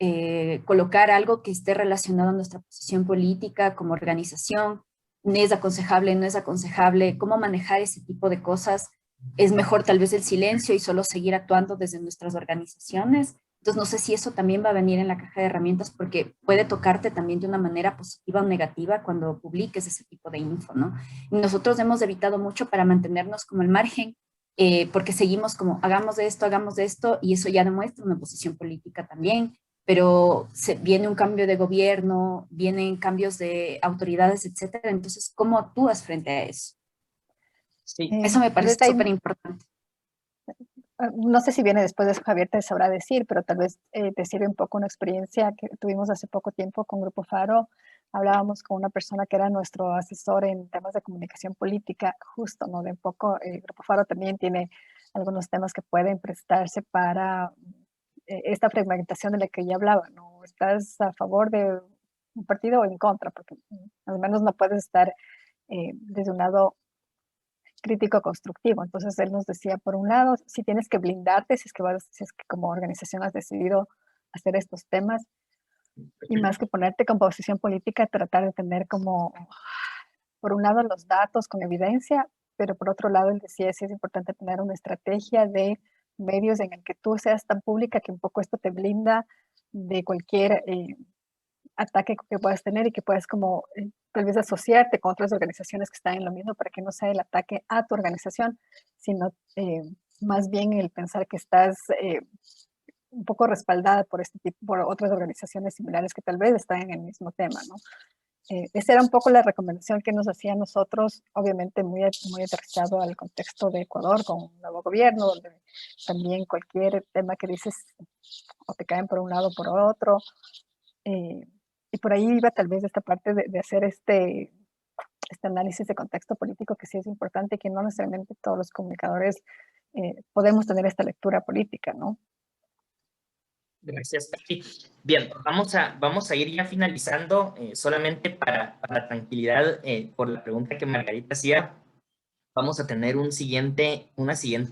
Speaker 4: colocar algo que esté relacionado a nuestra posición política como organización. ¿Es aconsejable, no es aconsejable? ¿Cómo manejar ese tipo de cosas? ¿Es mejor tal vez el silencio y solo seguir actuando desde nuestras organizaciones? Entonces, no sé si eso también va a venir en la caja de herramientas porque puede tocarte también de una manera positiva o negativa cuando publiques ese tipo de info, ¿no? Y nosotros hemos evitado mucho para mantenernos como al margen porque seguimos como hagamos de esto y eso ya demuestra una posición política también, pero viene un cambio de gobierno, vienen cambios de autoridades, etcétera. Entonces, ¿cómo actúas frente a eso?
Speaker 1: Sí.
Speaker 4: Eso me parece súper importante.
Speaker 2: No sé si viene después de eso, Javier te sabrá decir, pero tal vez te sirve un poco una experiencia que tuvimos hace poco tiempo con Grupo Faro. Hablábamos con una persona que era nuestro asesor en temas de comunicación política, justo, ¿no? De un poco, Grupo Faro también tiene algunos temas que pueden prestarse para esta fragmentación de la que ya hablaba, ¿no? ¿Estás a favor de un partido o en contra? Porque al menos no puedes estar desde un lado crítico constructivo. Entonces él nos decía, por un lado, si tienes que blindarte, si es que como organización has decidido hacer estos temas, y más que ponerte con posición política, tratar de tener como, por un lado, los datos con evidencia, pero por otro lado, él decía, sí es importante tener una estrategia de medios en el que tú seas tan pública que un poco esto te blinda de cualquier ataque que puedas tener y que puedas como tal vez asociarte con otras organizaciones que están en lo mismo para que no sea el ataque a tu organización, sino más bien el pensar que estás un poco respaldada por por otras organizaciones similares que tal vez están en el mismo tema, ¿no? Esa era un poco la recomendación que nos hacía a nosotros, obviamente muy aterrizado al contexto de Ecuador con un nuevo gobierno, donde también cualquier tema que dices o te caen por un lado o por otro, y por ahí iba tal vez esta parte de hacer este análisis de contexto político que sí es importante y que no necesariamente todos los comunicadores podemos tener esta lectura política, ¿no?
Speaker 1: Gracias, Katy. Bien, vamos a ir ya finalizando, solamente para tranquilidad, por la pregunta que Margarita hacía. vamos a tener una siguiente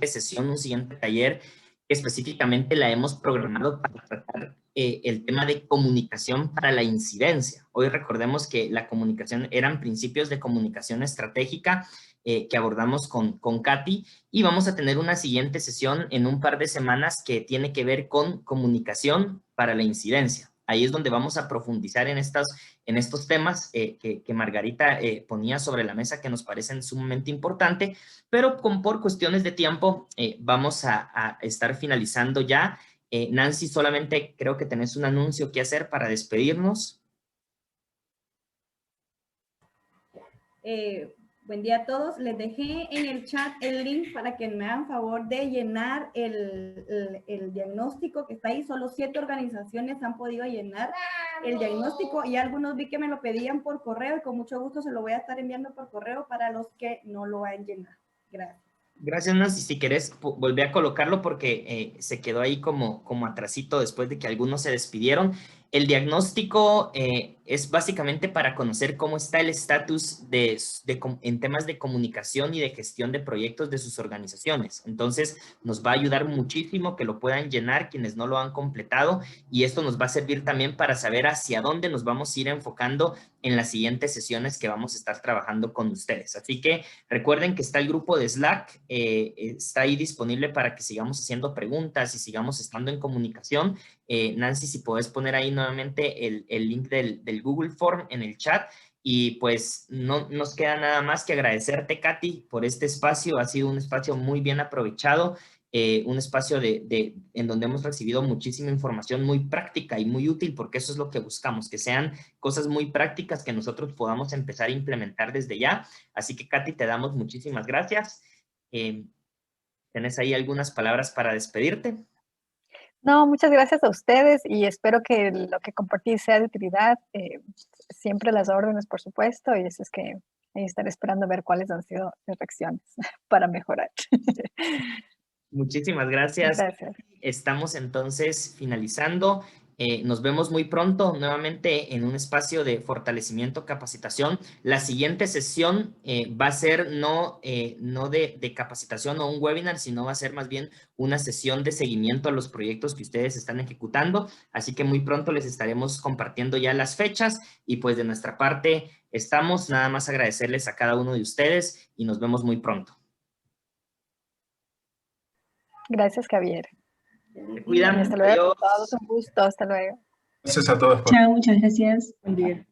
Speaker 1: sesión, un siguiente taller que específicamente la hemos programado para tratar el tema de comunicación para la incidencia. Hoy recordemos que la comunicación eran principios de comunicación estratégica que abordamos con Katy, y vamos a tener una siguiente sesión en un par de semanas que tiene que ver con comunicación para la incidencia. Ahí es donde vamos a profundizar en estos temas que Margarita ponía sobre la mesa, que nos parecen sumamente importantes, pero por cuestiones de tiempo vamos a estar finalizando ya. Nancy, solamente creo que tenés un anuncio que hacer para despedirnos.
Speaker 13: Buen día a todos. Les dejé en el chat el link para que me hagan favor de llenar el diagnóstico que está ahí. Solo 7 organizaciones han podido llenar el diagnóstico y algunos vi que me lo pedían por correo y con mucho gusto se lo voy a estar enviando por correo para los que no lo han llenado. Gracias.
Speaker 1: Gracias, Nancy. Si querés, volví a colocarlo porque se quedó ahí como atrasito después de que algunos se despidieron. El diagnóstico es básicamente para conocer cómo está el estatus en temas de comunicación y de gestión de proyectos de sus organizaciones. Entonces, nos va a ayudar muchísimo que lo puedan llenar quienes no lo han completado, y esto nos va a servir también para saber hacia dónde nos vamos a ir enfocando en las siguientes sesiones que vamos a estar trabajando con ustedes. Así que recuerden que está el grupo de Slack, está ahí disponible para que sigamos haciendo preguntas y sigamos estando en comunicación. Nancy, si puedes poner ahí nuevamente el link del Google Form en el chat. Y pues no nos queda nada más que agradecerte, Katy, por este espacio. Ha sido un espacio muy bien aprovechado, un espacio en donde hemos recibido muchísima información muy práctica y muy útil, porque eso es lo que buscamos, que sean cosas muy prácticas que nosotros podamos empezar a implementar desde ya. Así que, Katy, te damos muchísimas gracias. ¿Tenés ahí algunas palabras para despedirte?
Speaker 2: No, muchas gracias a ustedes y espero que lo que compartí sea de utilidad. Siempre las órdenes, por supuesto, y eso es que ahí estaré esperando a ver cuáles han sido las reacciones para mejorar.
Speaker 1: Muchísimas gracias.
Speaker 2: Gracias.
Speaker 1: Estamos entonces finalizando. Nos vemos muy pronto nuevamente en un espacio de fortalecimiento, capacitación. La siguiente sesión va a ser no de capacitación o un webinar, sino va a ser más bien una sesión de seguimiento a los proyectos que ustedes están ejecutando. Así que muy pronto les estaremos compartiendo ya las fechas, y pues de nuestra parte estamos. Nada más agradecerles a cada uno de ustedes y nos vemos muy pronto.
Speaker 2: Gracias, Javier.
Speaker 1: Se cuidan.
Speaker 2: Hasta luego.
Speaker 1: Adiós.
Speaker 2: Un gusto. Hasta luego.
Speaker 9: Gracias a todos.
Speaker 14: Chao, muchas gracias.
Speaker 8: Buen día.